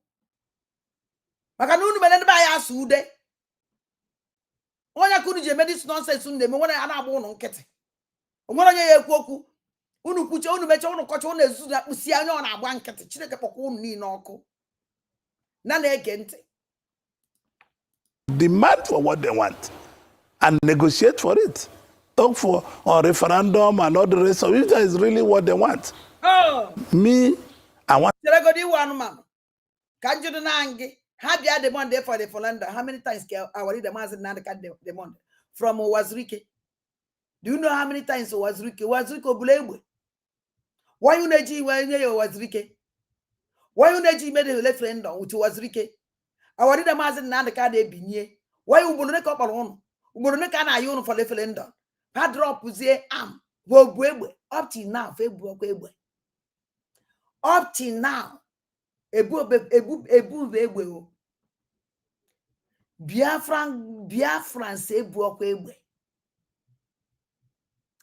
Makanunu melende ba ya sude. Onya kunu je medis nonsense unde me wona ana abo no nkete. Omoro nya ye kwoku. Unu kuche unu meche unu koche unu ezuzu na kpusi anya ona agba nkete. Chineke poko unu ni n'oku. Na ege nte. Demand for what they want and negotiate for it. Talk for a referendum and all the rest of it. That is really what they want. Oh. Me, I want. Telegodi one mama. Kanju nangi. Have you had the Monday for the Folanda? How many times I worry the master and the Monday from Wazrike? Do you know how many times Wazrike? Wazrike Bulewe. Why you neji when you Wazrike? Why you neji made a referendum with Wazrike? I worry the master and the card binye. Why you wouldn't couple on? Wouldn't can I own for referendum? Padrop was here am. Up till now, February. Up till now, ebu Biafran say Buakwe.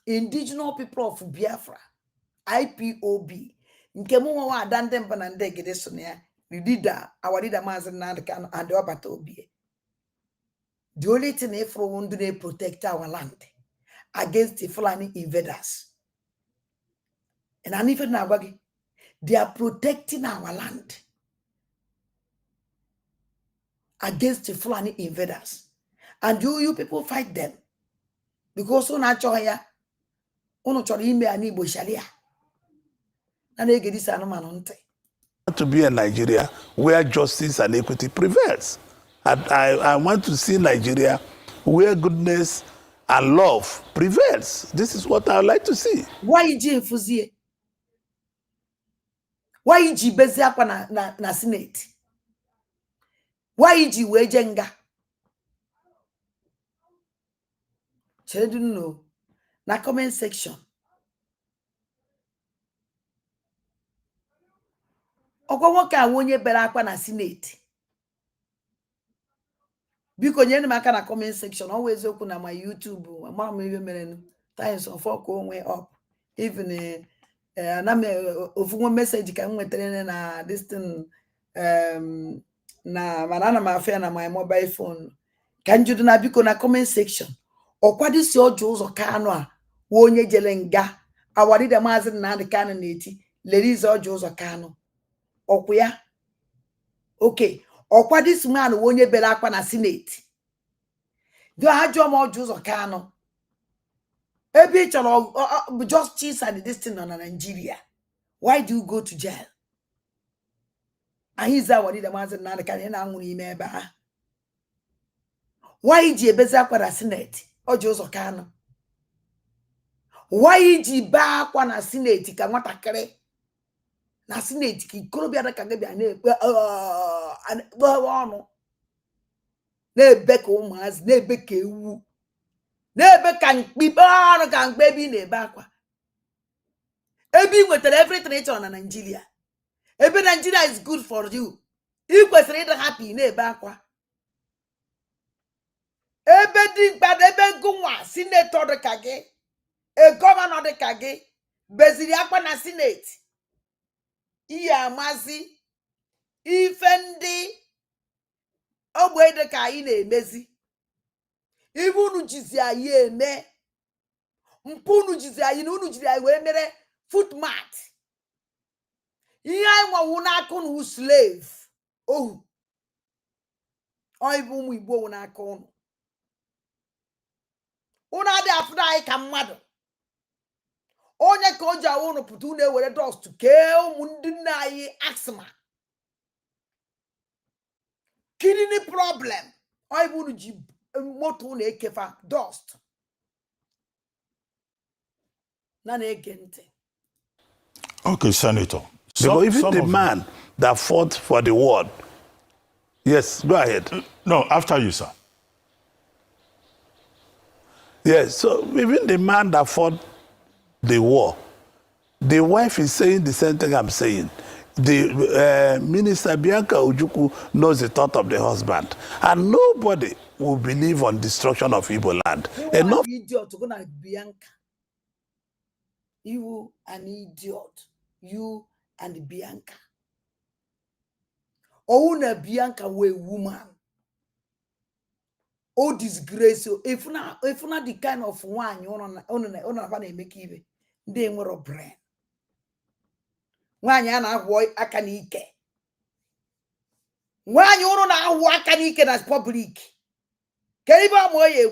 Indigenous people of Biafra, IPOB. Nkemu wa dande mpanande gede sonia. Leader, our leader Mazen Nankan and the Obatobi. The only thing for one do protect our land against the Fulani invaders. And I even now they are protecting our land against the Fulani invaders. And you people fight them. Because so naturally, uno chori ime ani Igbo sharia. Na ege dis anomanonte. To be in Nigeria where justice and equity prevails. I want to see Nigeria where goodness and love prevails. This is what I would like to see. Why iji efuzie? Why iji bezi akwa na Senate? Why iji wejenga? Children know. Na comment section. Okwa nwoke a wonye bere akwa na Senate. Biko nyere m aka na comment section. Always okwu na my YouTube. Ama m ibe mere times of work onwe up. Even na me ofu message ka nwetere na this thing na manana ma afia na my mobile phone. Ka njudu na biko na comment section. Okwa disi ojo uzo ka anu a wonye jele nga awari de mazi na de kanu neti ladies ojo uzo ka anu. Okwa ya okay. Okwa this man wonye bele akwa na Senate. Do hajo mo ojo uzo ka anu. Ebi chalo justice and this thing on Nigeria. Why do you go to jail? And he's that what the man said, "Nana can you now ime ba?" Why ji ebezi akwa na Senate? Oji ụzọ Kanu. Why ji ba akwa na Senate ka nwatakịrị na Senate ka ikorobịa dị ka gị bịa na-ekpe ọnụ na-ebe ka ụmụazị na-ebe ka ewu na-ebe ka mkpibe ọrụ ka mkpe ebe ị na-ebe akwa ebe ị nwetara everything ị chọrọ na Nigeria ebe Nigeria is good for you ị kwesịrị ịdị happy na-ebe akwa ebe dị mkpa ebe gụnwa sinetọ dị ka gị gọvanọ dị ka gị beziri akwa na Senate ihe amazi ife ndị ogbe dị ka anyị na-emezi ibe unu jizi anyị eme mpụ unu jizi anyị na unu jiri anyị wee mere footmat ihe anyị nwanwu n'aka unu slave ohu oyibo ụmụ Igbo wụ n'aka unu unu adị afụna anyị ka mmadụ onye ka o ji awụ unu pụta unu ewere dọst kee ụmụ ndị nna anyị asma kidney problem oyibo unu ji moto unu ekefa dọst na na-ege ntị. Okay, Senator. Because even the man that fought for the world. Yes, go ahead. No, after you, sir. Yes, so even the man that fought the war, the wife is saying the same thing I'm saying. The Minister Bianca Ojukwu knows the thought of the husband. And nobody will believe on destruction of Igbo land. Enough. Idiot, go na Bianca. You an idiot. You and Bianca. Oh, na Bianca we woman. Oh, disgrace. If not the kind of one you on make even, they were a brain. One yana boy akanike. One you on a wakanike as public. Keriba moye.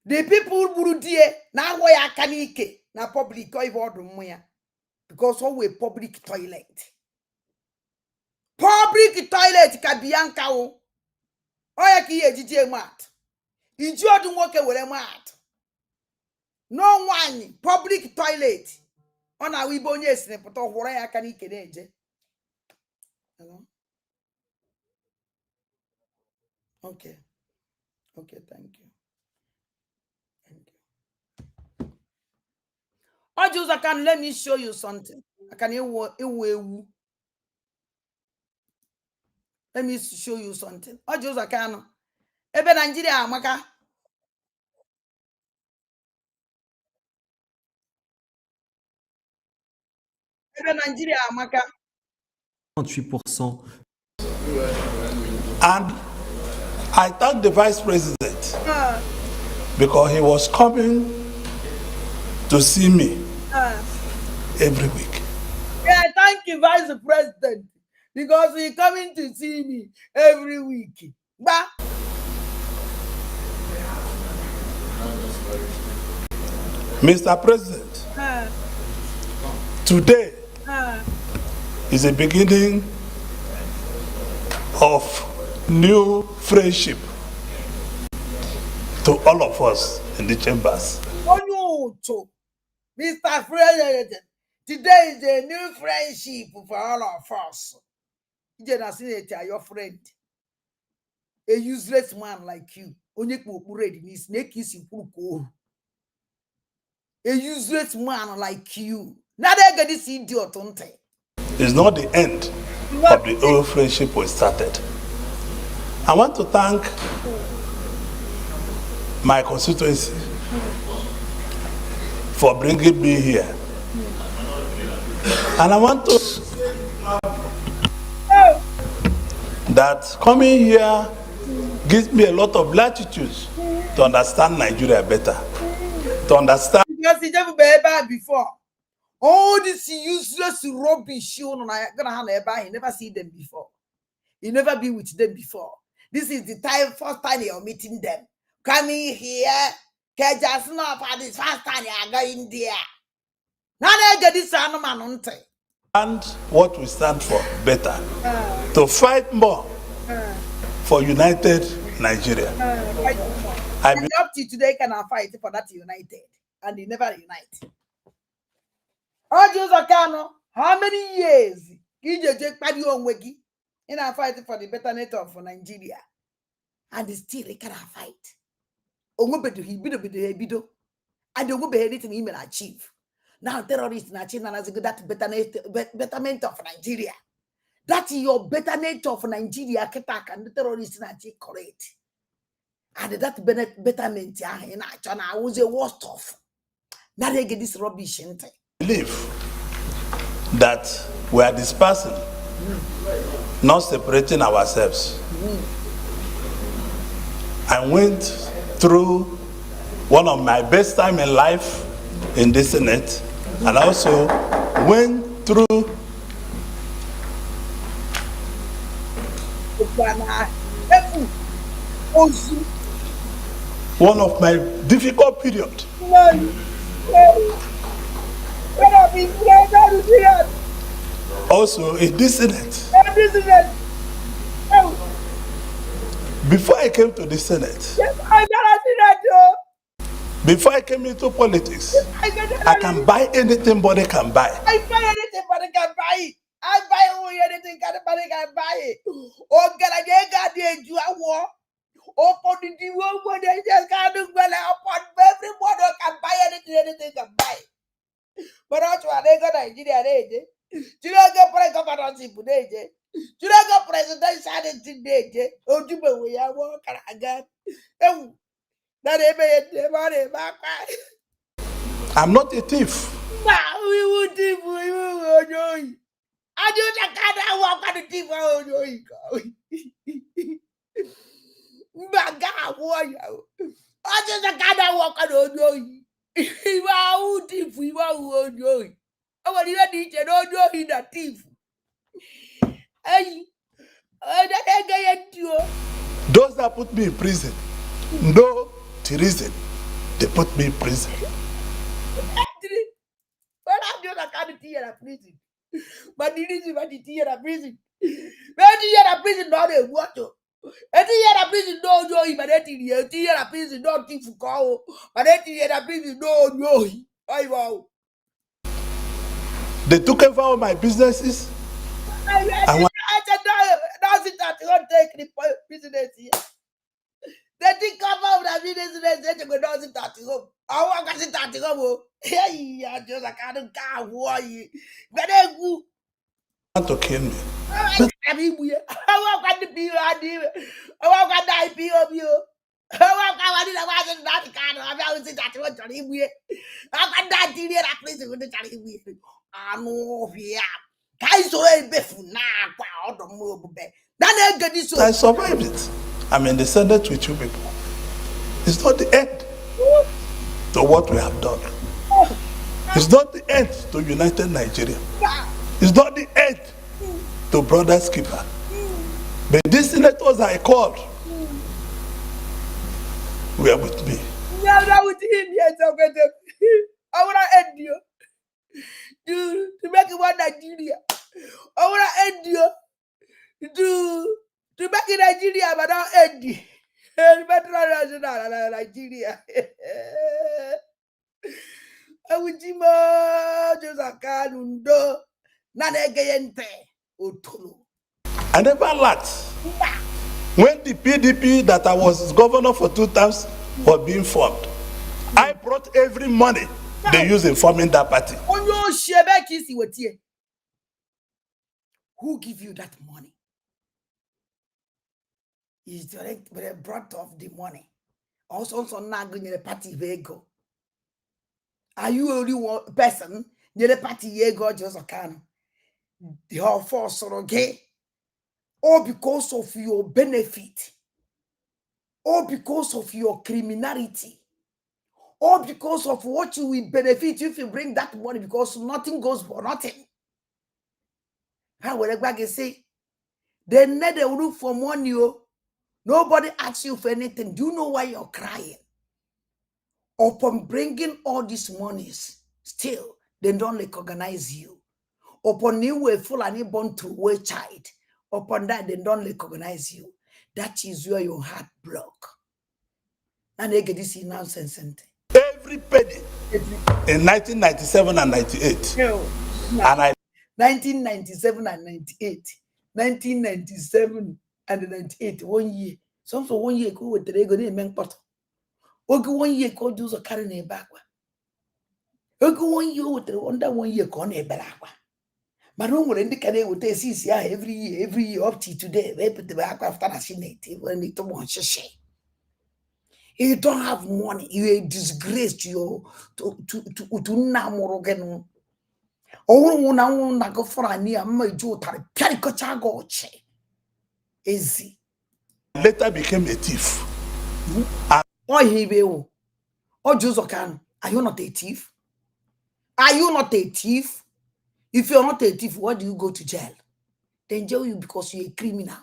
The people who do now why akanike na public or even because we public toilet. Public toilet ka Bianca o. Oya ki ejije mat. Iji odun woke were mat. No one public toilet. Ona we bonye esine poto hore ya akanike na eje. Okay. Okay, thank you. Ojuzakan, let me show you something. I can let me show you something. Ojuzakan, ebe Nigeria amaka. Ebe Nigeria amaka. 38%. And I thank the vice president because he was coming to see me every week. Yeah, thank you, Vice President, because he's coming to see me every week. But Mr. President, today is the beginning of new friendship to all of us in the chambers. Mr. President, today is a new friendship for all of us. You just your friend, a useless man like you. A useless man like you. Now they get this idiot on time. It's not the end of the old friendship we started. I want to thank my constituency for bringing me here. And I want to that coming here gives me a lot of latitudes to understand Nigeria better. To understand. Because he never been back before. All this useless rubbish you never see them before. You never be with them before. This is the first time you're meeting them. Coming here, just not for this first time you're going there. Now they get this animal. And what we stand for better. To fight more for united Nigeria. I And up to today, can I fight for that united? And they never unite. How many years? In a fight for the betterment of Nigeria. And still they cannot fight. And they will be anything he may achieve. Now terrorists in achieve that betterment of Nigeria. That's your betterment of Nigeria and the terrorists in achieve correct. And that betterment in action I was a worst of. Now they get this rubbish in there. believe that we are dispersing, not separating ourselves. I went through one of my best time in life in the Senate, and also went through one of my difficult period. Also in this Senate. Before I came to the Senate, before I came into politics, I can buy anything body can buy. I buy anything, but I can buy it. I buy anything, but I can buy it. Oh, God, I got the war. Upon the world, when they just can't do well, upon everybody can buy anything can buy. But also, they got Nigeria, you don't get president today. You don't get president Saturday today. Oh, you know, we are working again. Oh, that they made money back. I'm not a thief. We would thief, we will know. I do not kind of walk on the thief. Oh, Baga warrior. I just kind of walk on the if I would thief, we won't know. I want you to don't know in a thief. Hey, that guy you. Those that put me in prison, no reason they put me in prison. Well, I'm just a kind of tea at prison. But the reason why the tea at prison. Where the year at prison, not a water. And the year at prison, no, but that year at prison, not thief for call. But that year at prison, no. I wow. They took over all my businesses. I said, that you won't take the business here. They think about the business, they go down to that home. I want to sit at home. Hey, I just a kind of guy who are you. But they go. Want to kill me. I want to be I want to die of you. I want to that kind of I was that one to him. I can die to the place with the Charlie. I know, yeah. Guys, so a befu now, out of move back. Then get this. I survived it. I'm in the Senate with you people. It's not the end to what we have done. It's not the end to united Nigeria. It's not the end to Brothers Keeper. But these senators I called were with me. Yeah, that with him, yes, I want to end you. To make it one Nigeria. I want to end you. To make it Nigeria, but not end you. Better Nigeria. I would just a canundo. Nanegayente. I never lacked. When the PDP that I was governor for 2 terms was being formed, I brought every money they use in forming that party. Who give you that money? Is direct brought off the money. Also, not going to party vehicle. Are you only one person? The party ye go just a can. The whole force or okay? All because of your benefit. All because of your criminality. All because of what you will benefit if you bring that money, because nothing goes for nothing. How will I say? They need a look for money. Nobody asks you for anything. Do you know why you're crying? Upon bringing all these monies, still, they don't recognize you. Upon you were full and born to a child, upon that, they don't recognize you. that is where your heart block. And they get this nonsense. Every penny in 1997 and 98. And I 1997 and 98. 1997 and 98, 1 year. Some for 1 year go with the ego name pot. Ogu 1 year go do so carry a back. Ogu 1 year with the under 1 year gone a back. But no one indicate with the CCI every year up to today. They put the back after a senate when they don't want to share. You don't have money, you a disgrace to your to Namorogan. Oh, now na go for a near my jota, Pericochagoche. Easy. later became a thief. Oh, he will. Oh, Josokan, are you not a thief? Are you not a thief? If you're not a thief, why do you go to jail? Then jail you because you're a criminal.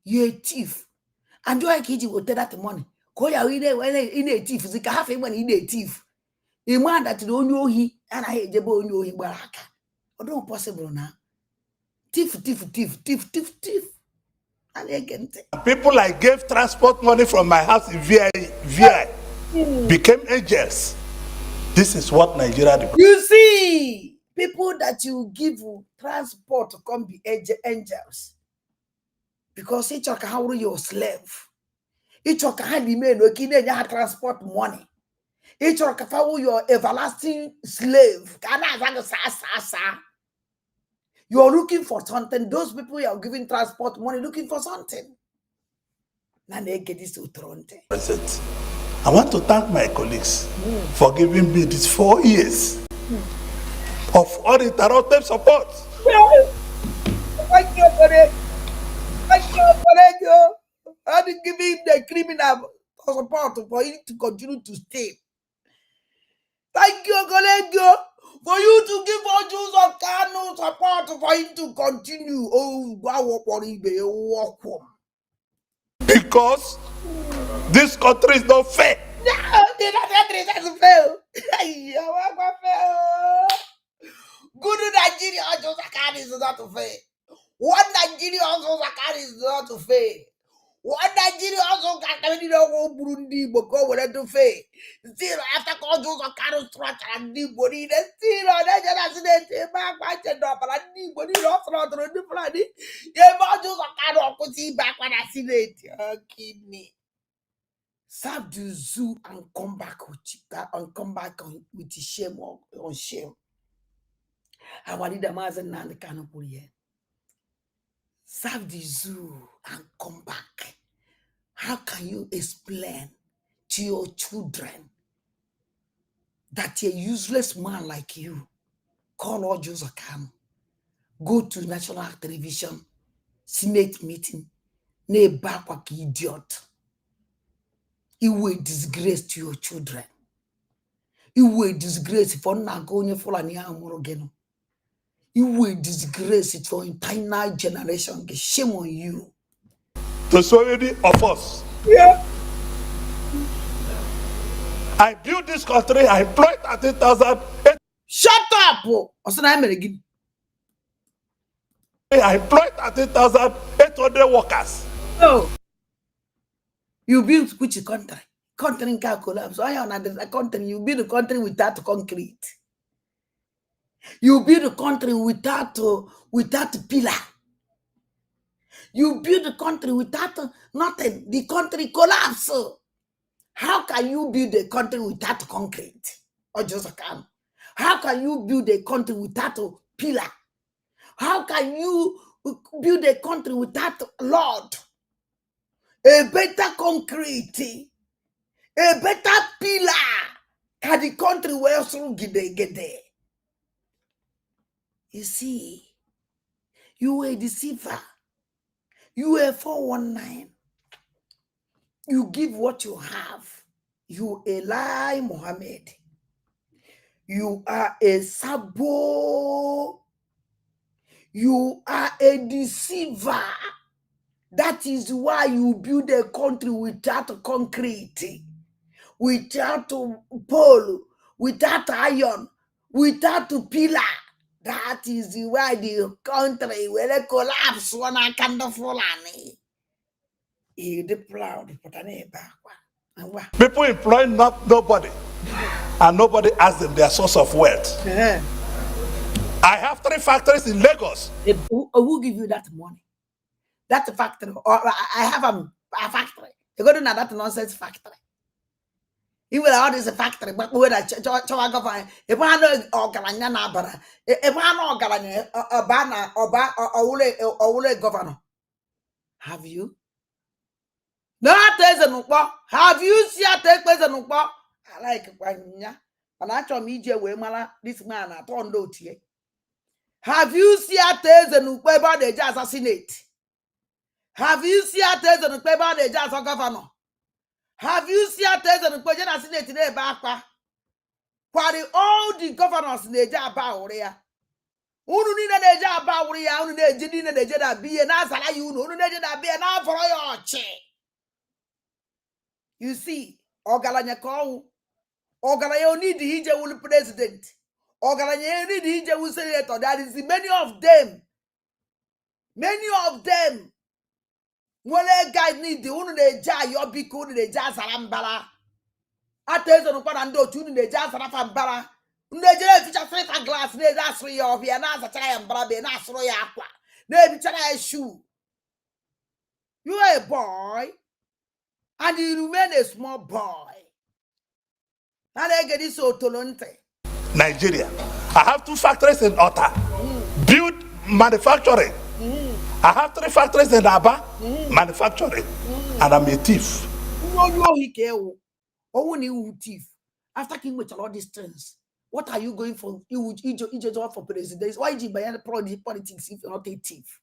You're a thief. And you will take that money. Call you in a thief. You can have him when in a thief. A man that you don't know he and I hate the bone you in Baraka. Oh, don't possible now. Thief. And again, People I gave transport money from my house in VI became angels. This is what Nigeria did. you see, people that you give transport to come be angels. Because each of how your slave. Each of how the men working in your transport money. Each of how your everlasting slave. You are looking for something. Those people you are giving transport money looking for something. Now they get this to Toronto. Present. I want to thank my colleagues for giving me these 4 years of uninterrupted support. Thank you for it. Thank you for it. I didn't give him the criminal support for him to continue to stay. Thank you, Collegio, for you to give all Jews of Kano support for him to continue. Oh, wow, Because this country is not fair. no, the country doesn't fail. Good Nigeria also Zakari is not to fail. One Nigeria also Zakari is not to fail. One Nigeria also Zakari no Burundi but go with to fail. Still after all Zakari structure and the body, still on that accident, back by the door, but I need body not from the bloody. Yeah, but Zakari could see back when I see it. Kidney. Serve the zoo and come back with with shame on shame. Our leader Mazen and the canopy. Serve the zoo and come back. How can you explain to your children that a useless man like you call all Jews come, go to national television, Senate meeting, ne back like idiot? You will disgrace to your children. You will disgrace for not going for an again. You will disgrace it for entire generation. Shame on you. To so many of us. Yeah. I built this country, I employed 30,000. Shut up! I employed 30,800 workers. No. You build which country? Country can collapse. I am another country. You build a country without concrete. You build a country without pillar. You build a country without nothing. The country collapse. How can you build a country without concrete? Or just a can? How can you build a country without a pillar? How can you build a country without Lord? A better concrete, a better pillar. Can the country where also get there? You see, you were a deceiver. You were 419. You give what you have. You Eli Mohammed. You are a sabo. You are a deceiver. That is why you build a country without concrete, without pole, without iron, without pillar. That is why the country will collapse when I can't fall. He the proud, but I never. People employ nobody, and nobody asks them their source of wealth. I have 3 factories in Lagos. Who give you that money? That factory, or I have a factory. You go to that nonsense factory. Even all this factory, but where I government, if I know Ogalanya Nabara, if I know Ogalanya, Obana, Ole governor. Have you? No, there's a no. Have you seen a take place no? I like Panya. And I told media way, mala, this man at Tondo Tie. Have you seen a there's a no about the jazz assassinate? Have you seen a there's a no about the jazz governor? Have you seen a there's a no assassinate today back? While all the governors in the job about here. Unu ni na deja about here, unu de jidi na deja da be and answer you, unu deja da be and now for your che. You see, Ogalanya call Ogalanya need the Hija will president. Ogalanya need the Hija will senator. That is many of them. Many of them. Wale guys need the unu de ja your big unu de ja sarambala. Attention on Panando tune de ja sarafambala. Unajua feature free glass ne that's free of here na sa try and brabe na sro ya akwa. Na bi try shoe. You are a boy. And you remain a small boy. And I get this so tolonte. Nigeria. I have 2 factories in Ota. Build manufacturing. I have 3 factories in Aba. Manufacturing. And I'm a thief. Thief. After King with all these things, what are you going for? You just for president. Why did you buy politics if you're not a thief?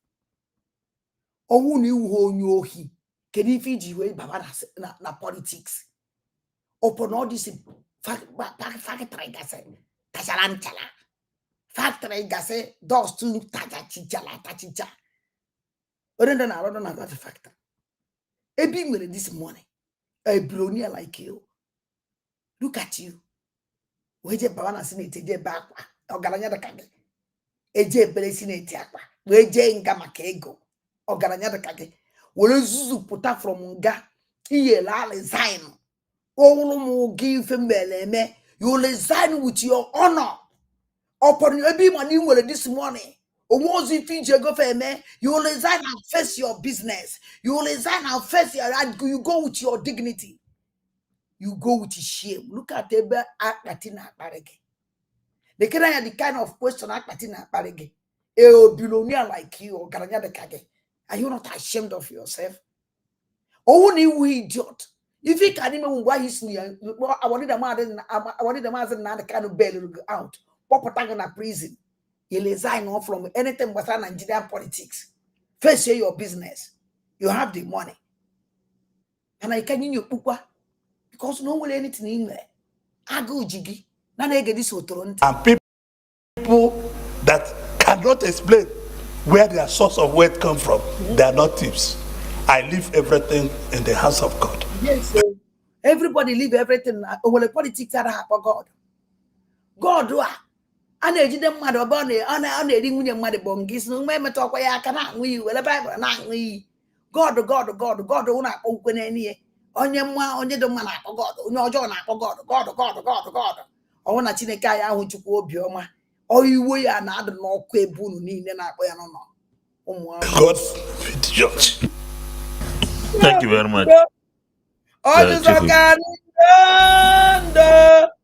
Oh, you he. Can you feed you na politics? Upon all this factory gase, Tashalantala. Factory gase, doors to tachicha. I don't know about the factor. A big minute this morning, a brownie like you. Look at you. Weje Bavana Sinate back, or Galanya the Kage. Eje Belesinate aqua. Weje Ngamakego, or Galanya the Kage. Will Zuzu put up from Nga? He la resign. Oh, no, give him me. You resign with your honor. Upon your be money this morning. Or was if you go for me, you resign and face your business. You resign and face your you go with your dignity. You go with shame. Look at the Latina Parege. The kind of question at Latina Parege. A billionaire like you or Garanya the Kage. Are you not ashamed of yourself? Oh, you idiot. If you can't even why he's near, I wanted a man, I wanted a man and kind of bail out. Papa Tangana prison. You resign off from anything but Nigerian politics. First, share your business. You have the money. And I can in your pukwa because no one anything in there. I go jiggy. Now I get this autonomy. And people that cannot explain where their source of wealth come from, they are not thieves. I leave everything in the hands of God. Yes, so everybody leave everything. Well, politics are happen God. God do and I didn't matter about it. And I didn't win your money bongis. No matter talk where I cannot we will Bible not we. God, don't open any on your man for God. No, John for God. I want to see the guy out to go bioma. Or you way and I don't know que boon need and I no. God be the judge. Thank you very much.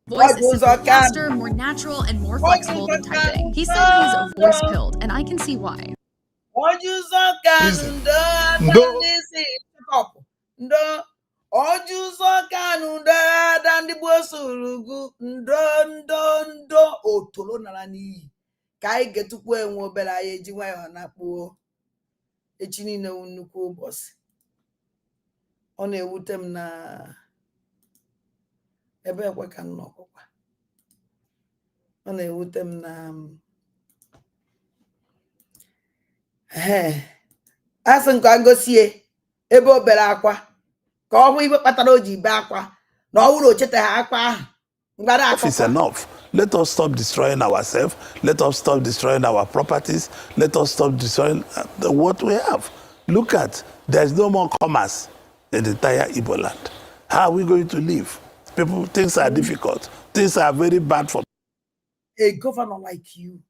Voice is simply faster, more natural, and more flexible than typing. He said he's a voice pilled, and I can see why. Ọ na-ewute m na ebe ekwe ka m nọkwa. Ọ na-ewute m na asị nke ngosie ebe o bere akwa ka ọ hụ ibe kpatara o ji be akwa na ọ wụrụ ochete ha akwa ahụ mgbada akwa. It's enough. Let us stop destroying ourselves. Let us stop destroying our properties. Let us stop destroying what we have. Look at, there's no more commerce in the entire Igbo land. How are we going to live? People, things are difficult. Things are very bad for a governor like you,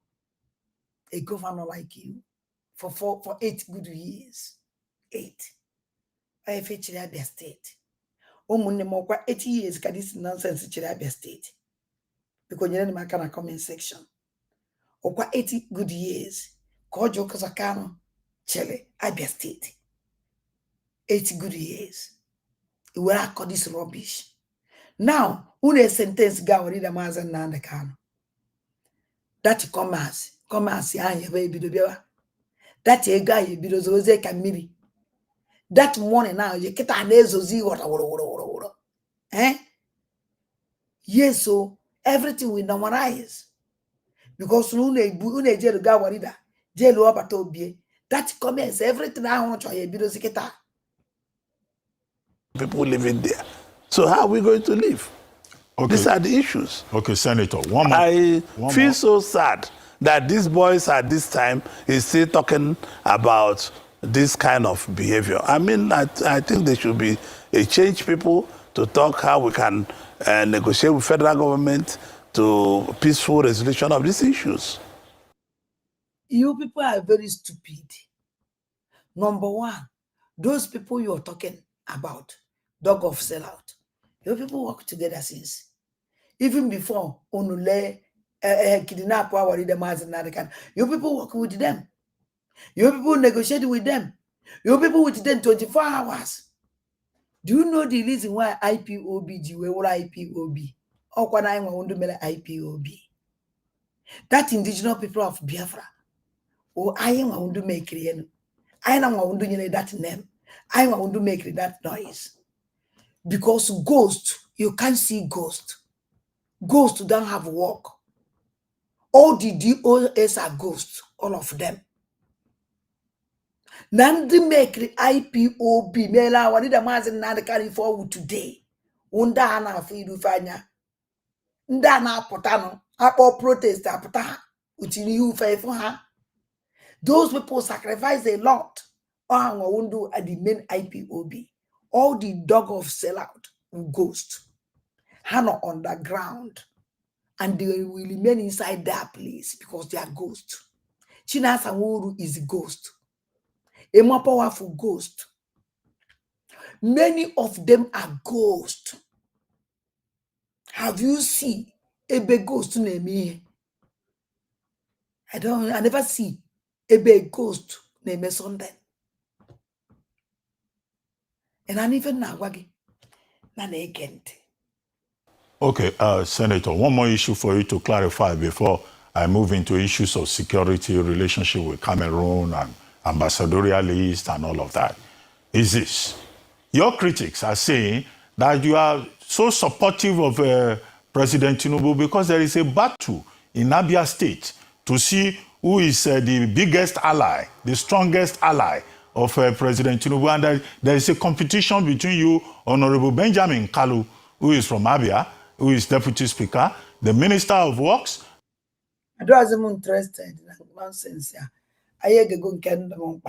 for 8 good years. 8. I featured Abia State. Omunne 80 years ka this nonsense chiri Abia State. Because you know my comment section. Okwa 80 good years. Kojo Kazakano Chile Abia State. 80 good years. Where I call this rubbish. Now, une sentence ga ori da mazen na ndekano. That commerce ya baby do biwa. That ega ye bido zoze kamiri. That morning now you kita na ezozi woro. Yes, so everything will normalize. Because une jelu ga warida, jelu obata obie. That comments everything I want to bido zikita. people living there. So how are we going to live? Okay. These are the issues. Okay, Senator, one more. I feel so sad that these boys at this time is still talking about this kind of behavior. I mean, I think there should be a change people to talk how we can negotiate with federal government to peaceful resolution of these issues. You people are very stupid. Number one, those people you're talking about, dog of sellout. You people work together since. Even before Onule kidnap our leader, you people work with them. You people negotiate with them. You people with them 24 hours. Do you know the reason why IPOB, IPOB? Or when I want to make IPOB? That indigenous people of Biafra. Oh, I am want to make it. I am want to that name. I want to make that noise. Because ghost, you can't see ghost. Ghosts don't have work. All the DOS are ghosts, all of them. Nandi make IPOB mela wanida mazi nandi carry forward today. Unda ana afidu fanya. Nda na potano. Apo protest apota. Utini yu for her. Those people sacrifice a lot. Undu at the main IPOB. All the dog of sellout ghost. Hano underground. And they will remain inside that place because they are ghosts. Chinasa Nwuru is a ghost. A more powerful ghost. Many of them are ghosts. Have you seen a big ghost name me? I never see a big ghost name Sunday. And I even now wagi. Okay, Senator, one more issue for you to clarify before I move into issues of security, relationship with Cameroon and ambassadorial list and all of that. Is this. Your critics are saying that you are so supportive of President Tinubu because there is a battle in Abia State to see who is the biggest ally, the strongest ally of President Tinubu. And there is a competition between you, Honorable Benjamin Kalu, who is from Abia, who is Deputy Speaker, the Minister of Works. I don't am interested in nonsense. I go and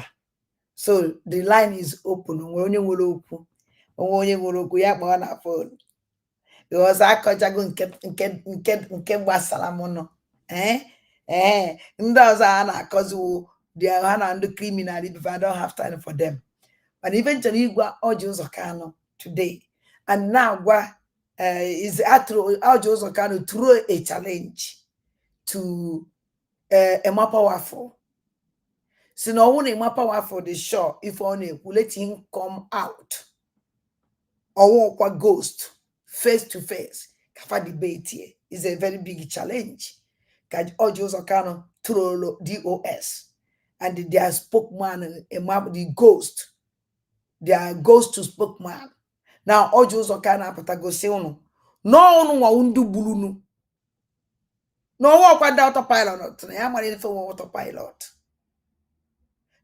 so the line is open. Onye nwere okwu ya kpọọ na phone. Because I go nke gbasara m no. Ndị ọzọ a na-akọzi they are under criminal if I don't have time for them. But eventually Igwa Oji Uzokano today. And now is Oji Uzokano throw a challenge to a more powerful. So no one more powerful the show if only will let him come out. Or walk ghost face to face. Kafa debate here is a very big challenge. Kaj Oji Uzokano through DOS. And their spokesman, the ghost, their ghost to spokesman. Now, Oji Uzokano Patagoseono. No undu bulunu. No walk on the autopilot. I am ready for autopilot.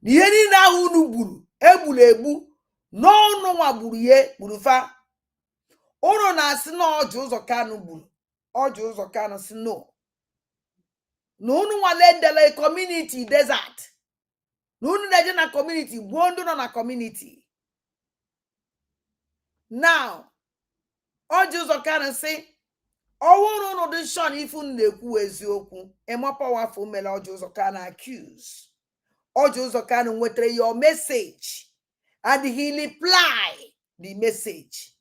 The any now unu bulu, ebu, no waburu ye, burufa. Ono na sino Oji Uzokano bulu. Oji Uzokano sino. No one let the community desert. No na community, bondo na community. Now, Ojuzo can say, oh, no, the shon if you who is yoku, and more powerful Ojuzo can accuse. Ojuzo can wait your message, and he reply the message.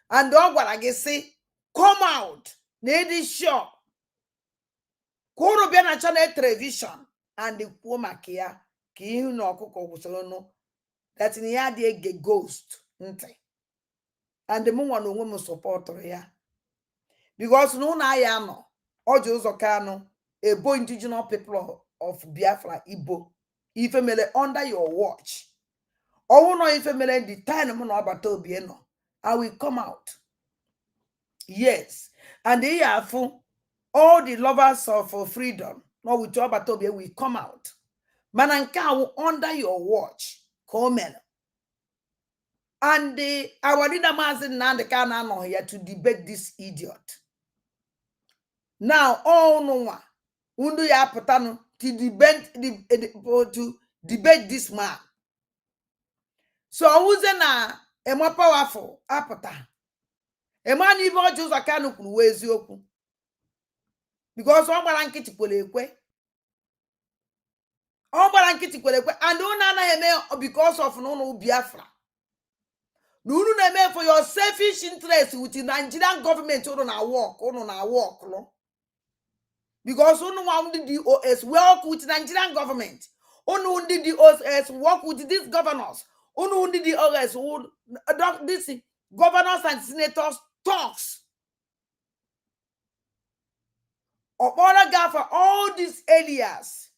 And dog what I say, come out, lady shop. Kuro be na channel television, and the kwoma kia, ki no koko no that in ya de ghost, nte. And the moon no woman support ya. Because no na ya no, Ojuzo Kano, a boy indigenous people of Biafra, Igbo, if a mele under your watch. Or no if a mele the time no abato bieno, I will come out. Yes, and they are for all the lovers of freedom. No, with your batobia will come out. Mananka under your watch. Come in. And our leader Mazin Nandekana no here to debate this idiot. Now, all no one. Undu ya patano to debate this man. So who's na a more powerful apata? A man even just a canoe ways yoku. Because one balankiti kwelekwe. All balankiti kwelekwe. And no nana because of no Biafra. No for your selfish interest with the Nigerian government on our walk, no. Because on one the DOS work with the Nigerian government. On the DOS work with these governors. On the DOS would this governors and senators talks. For all these areas,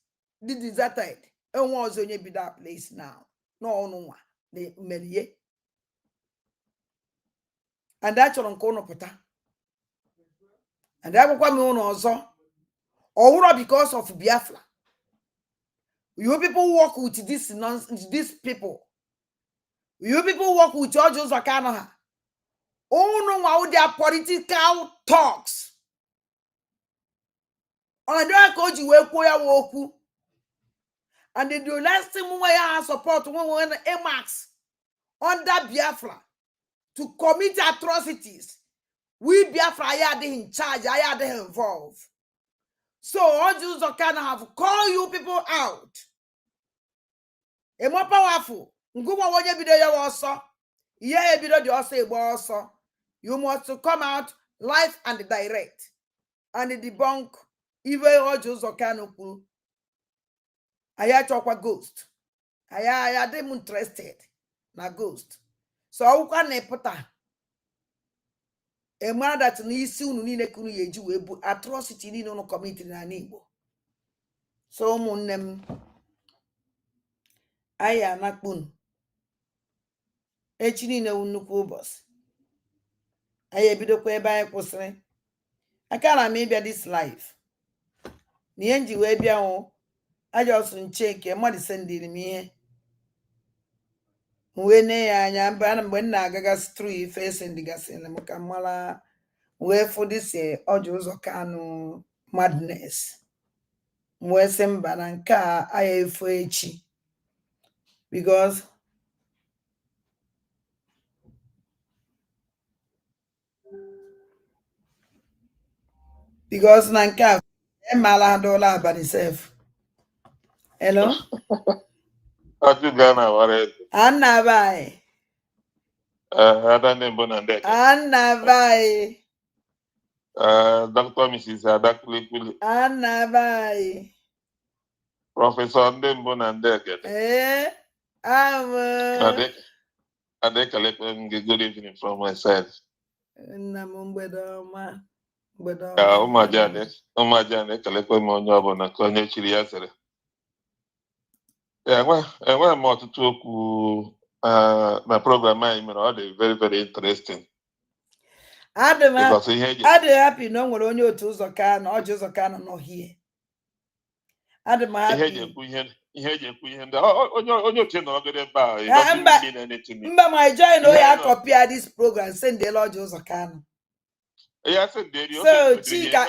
the deserted. And was only be that place now. No one. The Melie. And that's on Kono Pota. And that will come on also. Or because of Biafra. You people work with these people. You people work with George Zakanoha. Oh no, how their political talks. And I coach you woku. And the last time we have support when Emax under Biafra to commit atrocities. We Biafra are in charge, I are involved. So all Jews can have call you people out. A more powerful. Nguma wonye bido ya also. Yeah, bido the also. You must to come out live and direct and debunk even all Jews can ku. Aya chokwa ghost. Aya dem interested na ghost. So how can ne puta? A man that ni unu ni kunu yeji webu atrocity ni no committed na Igbo. So munnem aya nakpun echini na nnukwu ụbọchị aya ebidokwa ebe anyị kwụsịrị akara m ịbịa this life na ihe nji wee bịa hụ aja ọsụ nche nke mmadụ sendiri m ihe wee ne ya anya mgbe m na-agagasị tru ife sendigasịrị m ka mara wee fụ dịsi ọjọ ụzọ kanụ madness wee sị mba na nke a aya efo echi because na nke a emala dola abani sef. Hello? Anna bye. Anna bye. Dr. Mrs. Adakulekule. Anna bye. Professor Ndembo Nandeke. Good evening from my side. Umajane kalekwe monyo abona konye chiri yasere. Enwe m ọtụtụ okwu na program anyị mere ọ dị very very interesting. I'm happy no nwere onye otu ụzọ ka na ọjị ụzọ ka nọ here. I'm happy. Ihe eji ekwu ihe ndị onye otu nọrọgide ebe a. Mba my join ya copy this program send the ọjị ụzọ ka nọ. So Chika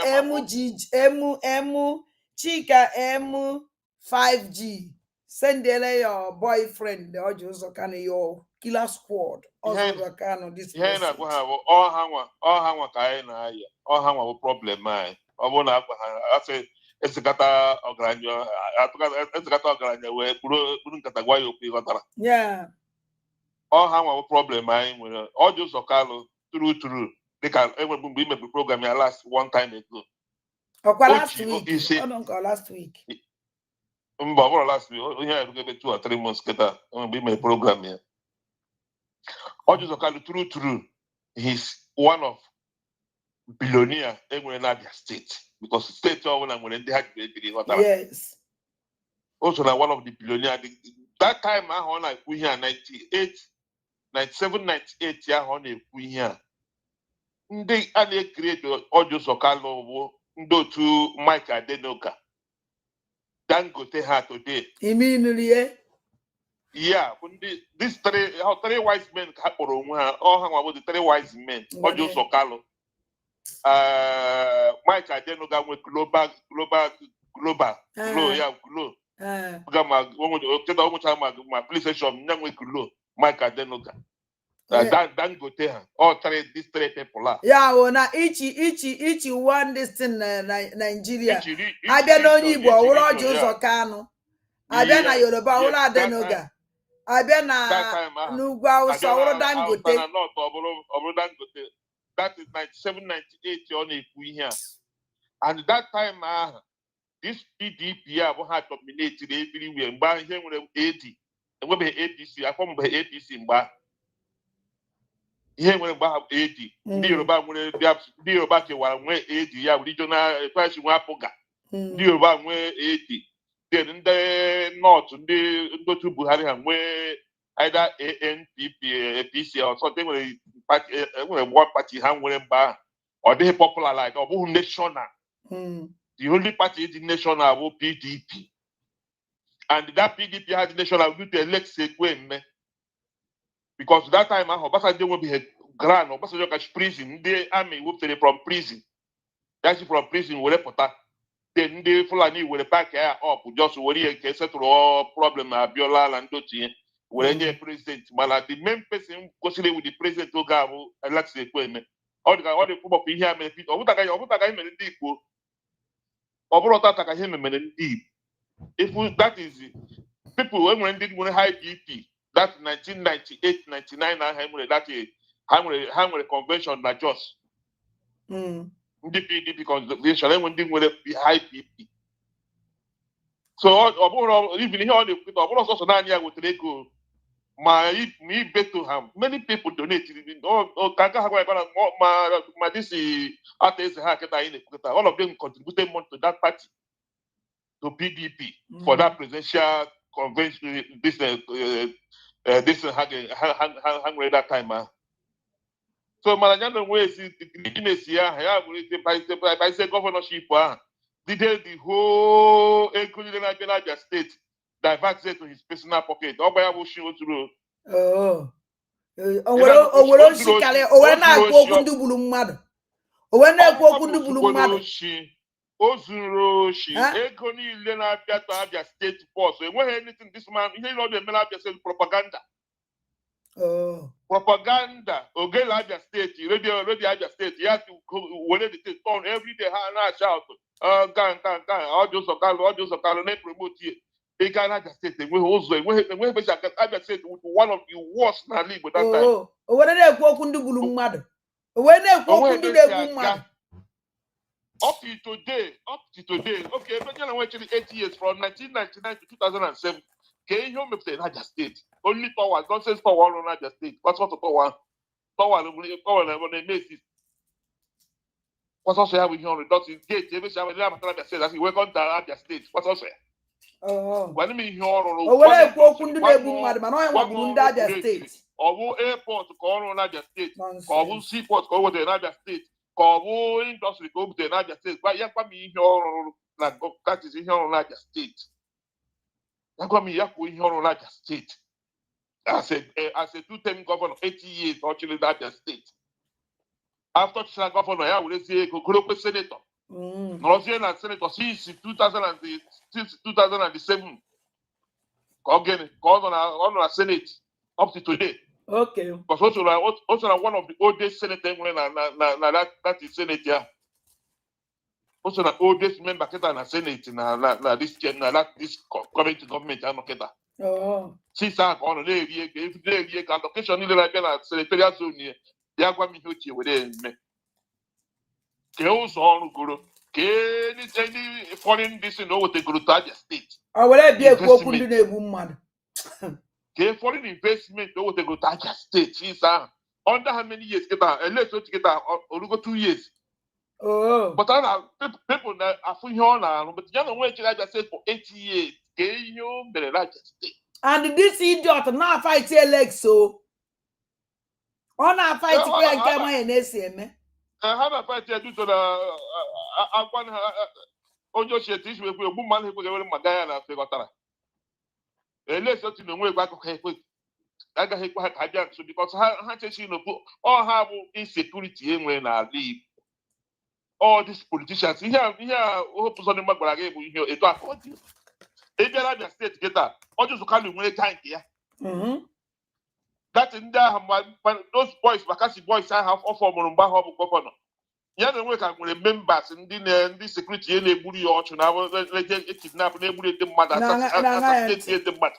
Chika M 5G Send your boyfriend, the Ojo kind of your killer squad. Also, kind of this ihe na agwa ha bụ ọha nwa ka anyị na-aya ọha nwa bụ problem anyị ọ bụrụ na agwa ha asị esikata ọgaranya wee kpuru nkata gwa ya okwu ịghọtara ọha nwa bụ problem anyị nwere ọ dị ụzọ kalụ turu dịka enwegbu mgbe imebiri program ya last one time ago last week mba ọ bụrụ last week ihe erugo ebe 2 or 3 months kịta mgbe imebiri program ya Ojo Kalu true. He's one of billionaire in Abia State because state of when they had yes. Also one of the billionaire. That time I on like we here 98, 97, 98 year on we here. They create Ojo Kalu ndo to Mike Adenoka. Dangote had today. Immediately. Yeah, these three wise men all the 3 wise men. Ojo Sokalo. Mike Adenoga with global. My police station with Glo. Mike Adenoga. Dangote. All these 3 people. Yeah, well, now each one this in Nigeria. I don't know you, but Ojo Sokano. I don't know Yoruba, all Adenoga. Nugwa Sauro Dangote. That is 97, 98 on a here. And that time, this PDP had dominated everywhere. Mba here with 80. And we be APC. I come by APC mba. Here we have 80. Ndi Yoruba ke wa 80 ya regional price wa poga. Ndi Yoruba 80. Then the North, the two Buhari and where either ANPP, APC or something with one party hand with bar or they popular like or national. The only party is the national or PDP. And that PDP has the national due to elect Sekwe. Because that time Obasanjo will be a grand Obasanjo cash prison. The army will take from prison. That's from prison will report that. Then they Fulani will back her up just worry and settle all problem Abiola and Doti when the president. But the main person considered with the president to go elect the equipment. All the people here many people. What I mean deep. Over him deep. If that is people when did high BP that 1998, 99 Hamlet convention na just. DPDP convention when they will be high PP. So even here on the also now with go me bet to him. Many people donated my this artist all of them contributed money to that party to PDP for that presidential convention this hang that time. So Malajano way is by say governorship did the whole including Nigeria state divert it to his personal pocket. Oh, Ozuroshi, ego niile na-abịa to Abia State Force. Enweghị anything this man, ihe ọ na-eme na Abia State propaganda. Propaganda. Ogele Abia State, radio Abia State, you have to when they turn every day and shout, gang, audio Sokalo, they promote it. They can Abia State, we also, Abia State one of the worst na league with that time. Oh, when they go kundu bulumad. When they go kundu bulumad. Up to today, okay, but you know, actually 8 years from 1999 to 2007, can you make the Niger State? Only power, nonsense power on Niger State. What's what power? Power on the basis. What's also have we here on the dot in gate? Every time we have a say that we welcome to Niger State. What's also? When I mean here on when I go kundu bulumad, man, I want Bunda Niger State. Or airport to call on Niger State. Or seaport to go to Niger State. Kowo industry go to Niger State. But yakwa mi here like that is here on Niger State. Yakwa mi yakwa here on Niger State. As a 2-term governor, 80 years actually Niger State. After the governor, I will say go senator. Rosian senator since 2007. Again, on a Senate up to today. Okay. Because also one of the oldest senators when that is Senate here. Also the oldest member in the Senate this current government I'm Oh. Since I'm on the allocation in the senatorial zone here, they are going to with them. Also guru. Any foreign this what they go to Target State. I will be a woman. Foreign investment what they go to Target State. Since under how many years get that? Let's get that or 2 years. Oh. But people that are for here now, but you know where I just said for 80 years. And this idiot now fight your legs so. On a fight to play and come in SCM. How about fight due to the on your shit is with a woman who will Magana and Fegotara. Let's not in the way back of because all have insecurity when I leave. All these politicians here, hope something back again here. It was if you are the state get that, or just kind of win time here. That in there, those boys, Bakasi boys, I have offered Morumba Hub Governor. Yeah, the way I will members in the security in the booty or to now kidnap the mother, the mother.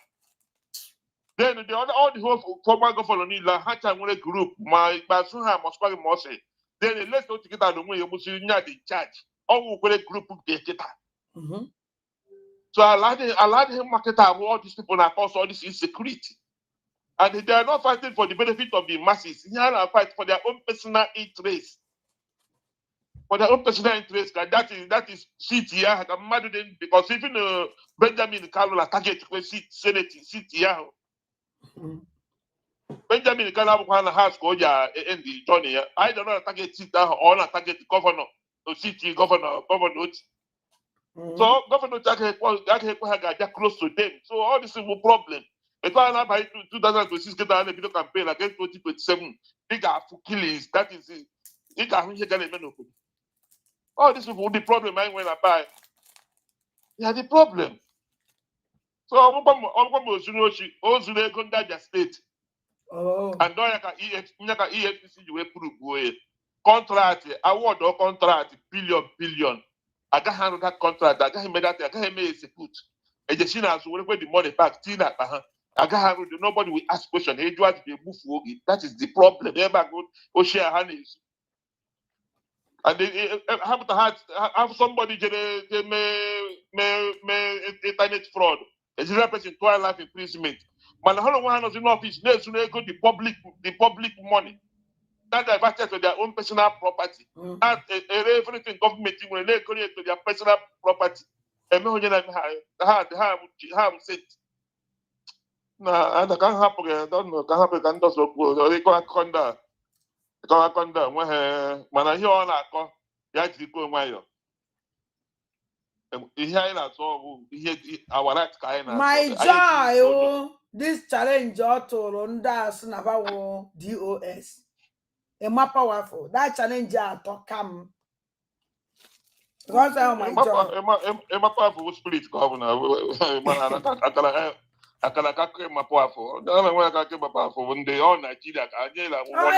Then all the whole former governor need la Hacha with a group, my Basuha Moscow Mosse. Then let's go to get out the way you must not in charge. All with a group of the guitar. So I allowed him market out all these people that cause all this insecurity. And they are not fighting for the benefit of the masses. They are fighting for their own personal interest. For their own personal interest. That is seat here. Because even Benjamin Carlo target Senate seat here. Benjamin Carlo has go in the journey. I don't know target seat or not target governor or city governor. So governor Jack close to them. So all this is a problem. It's why now by 2026 get a video campaign against 2027. Big for killings. That is it. Big all this is the problem I when I buy. Yeah, the problem. So Ozune Gondaja State. And EFCC you will prove contract, award or contract, billion. I got handled that contract, I got him that, I got him execute. And the China will wait the money back, Tina. I got handled, nobody will ask question. Hey, do I move? That is the problem. Ever go share hands. And they have somebody may internet fraud. A 0% 12 life imprisonment. Man, how long was in office? They go the public money. That diverted to their own personal property. That everything government when they go to their personal property. And have said. Nah, that can't happen. I don't know. Can't happen. Can't just go. They go conda. Go conda. When I hear on that call, you have to go away. My joy, oh, this challenge to Ronda Snavawo DOS. A more powerful. That challenge to come. Because my joy. A powerful spirit, governor. I can my powerful. I don't know where I can my powerful when they all Nigeria. I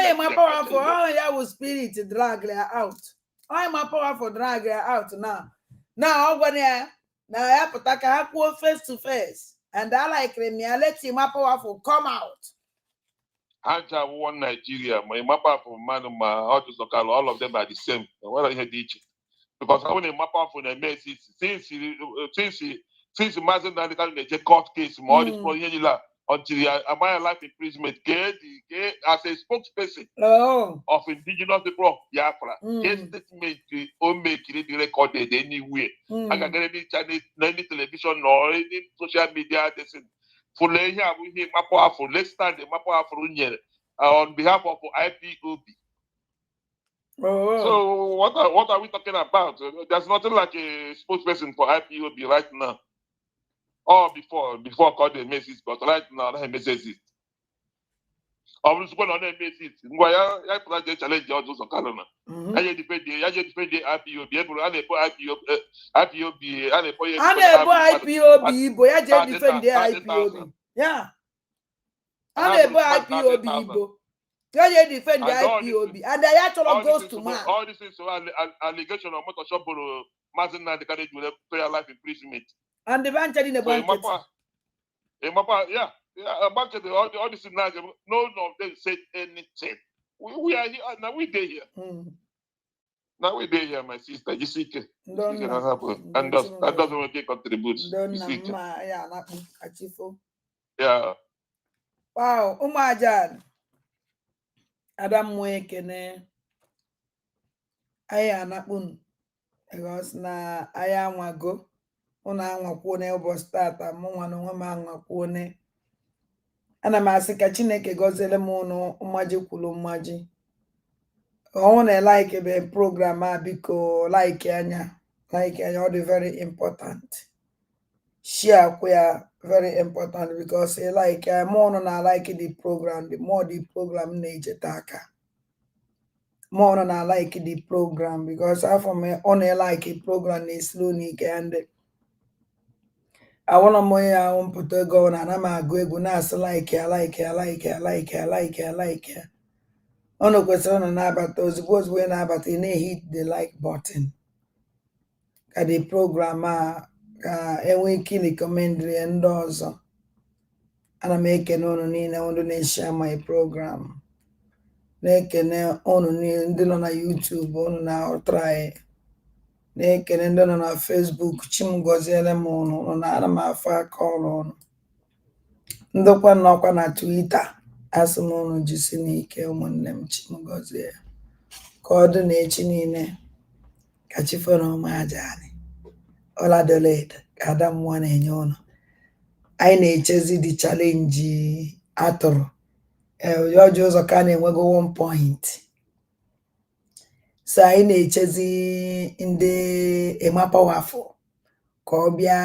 am a powerful. I will spirit drag her out. I am a powerful drag her out now. Now, when now I have to go face to face, and I like me, I let him powerful come out. I have one Nigeria, my powerful man, my all of them are the same. What I had each because I want a powerful since the Mazen Nadical court case, more this problem until my life imprisonment, as a spokesperson of indigenous people of Biafra, statement to make it recorded anywhere. I can get any channel, any television or any social media. For here, we hear my powerful. Let's stand the powerful on behalf of IPOB. So what are we talking about? There's nothing like a spokesperson for IPOB right now. Or before called the message, but right now that message is. ọ bụrụ sịkwa na ọ na-eme esi ngwa ya pụta jee chalenji ọjọ ụzọ kalụ na ya je difendi IPOB eburu a na-ekpo IPOB a na-ekpo ya a na-ebo IPOB Igbo ya je difendi IPOB ya a na-ebo IPOB Igbo ya je difendi IPOB and ya chọrọ ghost man all this is allegation of motor shop bụrụ Maazị Nnamdi Kanu jure to your life imprisonment and the ban chadi so yeah about all this now none of them said anything. We are here now. We day here. Now we day here, my sister. You see, and that doesn't really contribute. Yeah. Wow, Umajan. Adam Mwekene. Aya nakun. Because na aya wago. Una wakone obo starta. Mwana wama wakone. Ana m asị ka Chineke gọziele m ụnụ mmaji kwulu mmaji ọ na-like ebe program a biko like anya ọ dị very important share kwa very important because like more na like the program the more the program na-ejeta aka more na like the program because afọ m ọ na-like program na slow n'ike and awụla m onye ahụ mpụta ego na ana m agụ egwu na-asị like ọnụ kwesịrị ọnụ na-abata ozugbo ị na-abata ị na-hit the like button ka the program a ka enwe ike ịrekomendịrị ndị ọzọ ana m ekene ụnụ niile ndị na-eshare my program na-ekene ụnụ niile ndị nọ na YouTube ụnụ na-try na-ekene ndị nọ na Facebook chim gọziele m ụnụ na ana m afọ aka ọrụ ụnụ ndịkwa nọkwa na Twitter asị m ụnụ jisi n'ike ụmụnne m chim gọzie ka ọ dị n'echi niile ka chi fere ọma aja anyị ọladoled ka ada mmụọ na-enye ụnụ anyị na-echezi the challenge atụrụ ọjọ ụzọ ka a na-enwego 1 point so anyị na-echezi ndị ịmapawafụ ka ọ bịa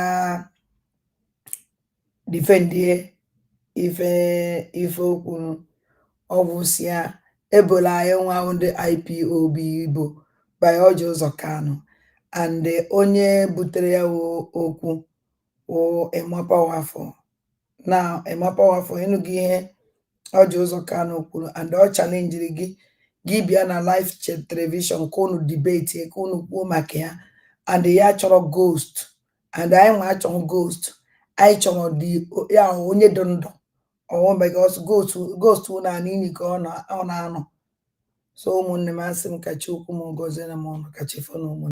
difendie ife okwu ọbụsịa ebola anyị nwa ndị IPOB Igbo by ọjọ ụzọ Kanu and onye butere ya okwu ịmapawafụ na ịmapawafụ ịnụghị ihe ọjọ ụzọ Kanu kwuru and ọ chalenjiri gị bịa na live television ka unu debate ka unu kwuo maka ya and ya chọrọ ghost and anyị nwa achọrọ ghost anyị chọrọ ya onye dị ndụ ọwụ because ghost na nini ka ọ na-anọ so ụmụnne m asị m ka Chukwu m gọziere m ọnụ ka chi fọnụ ụmụnne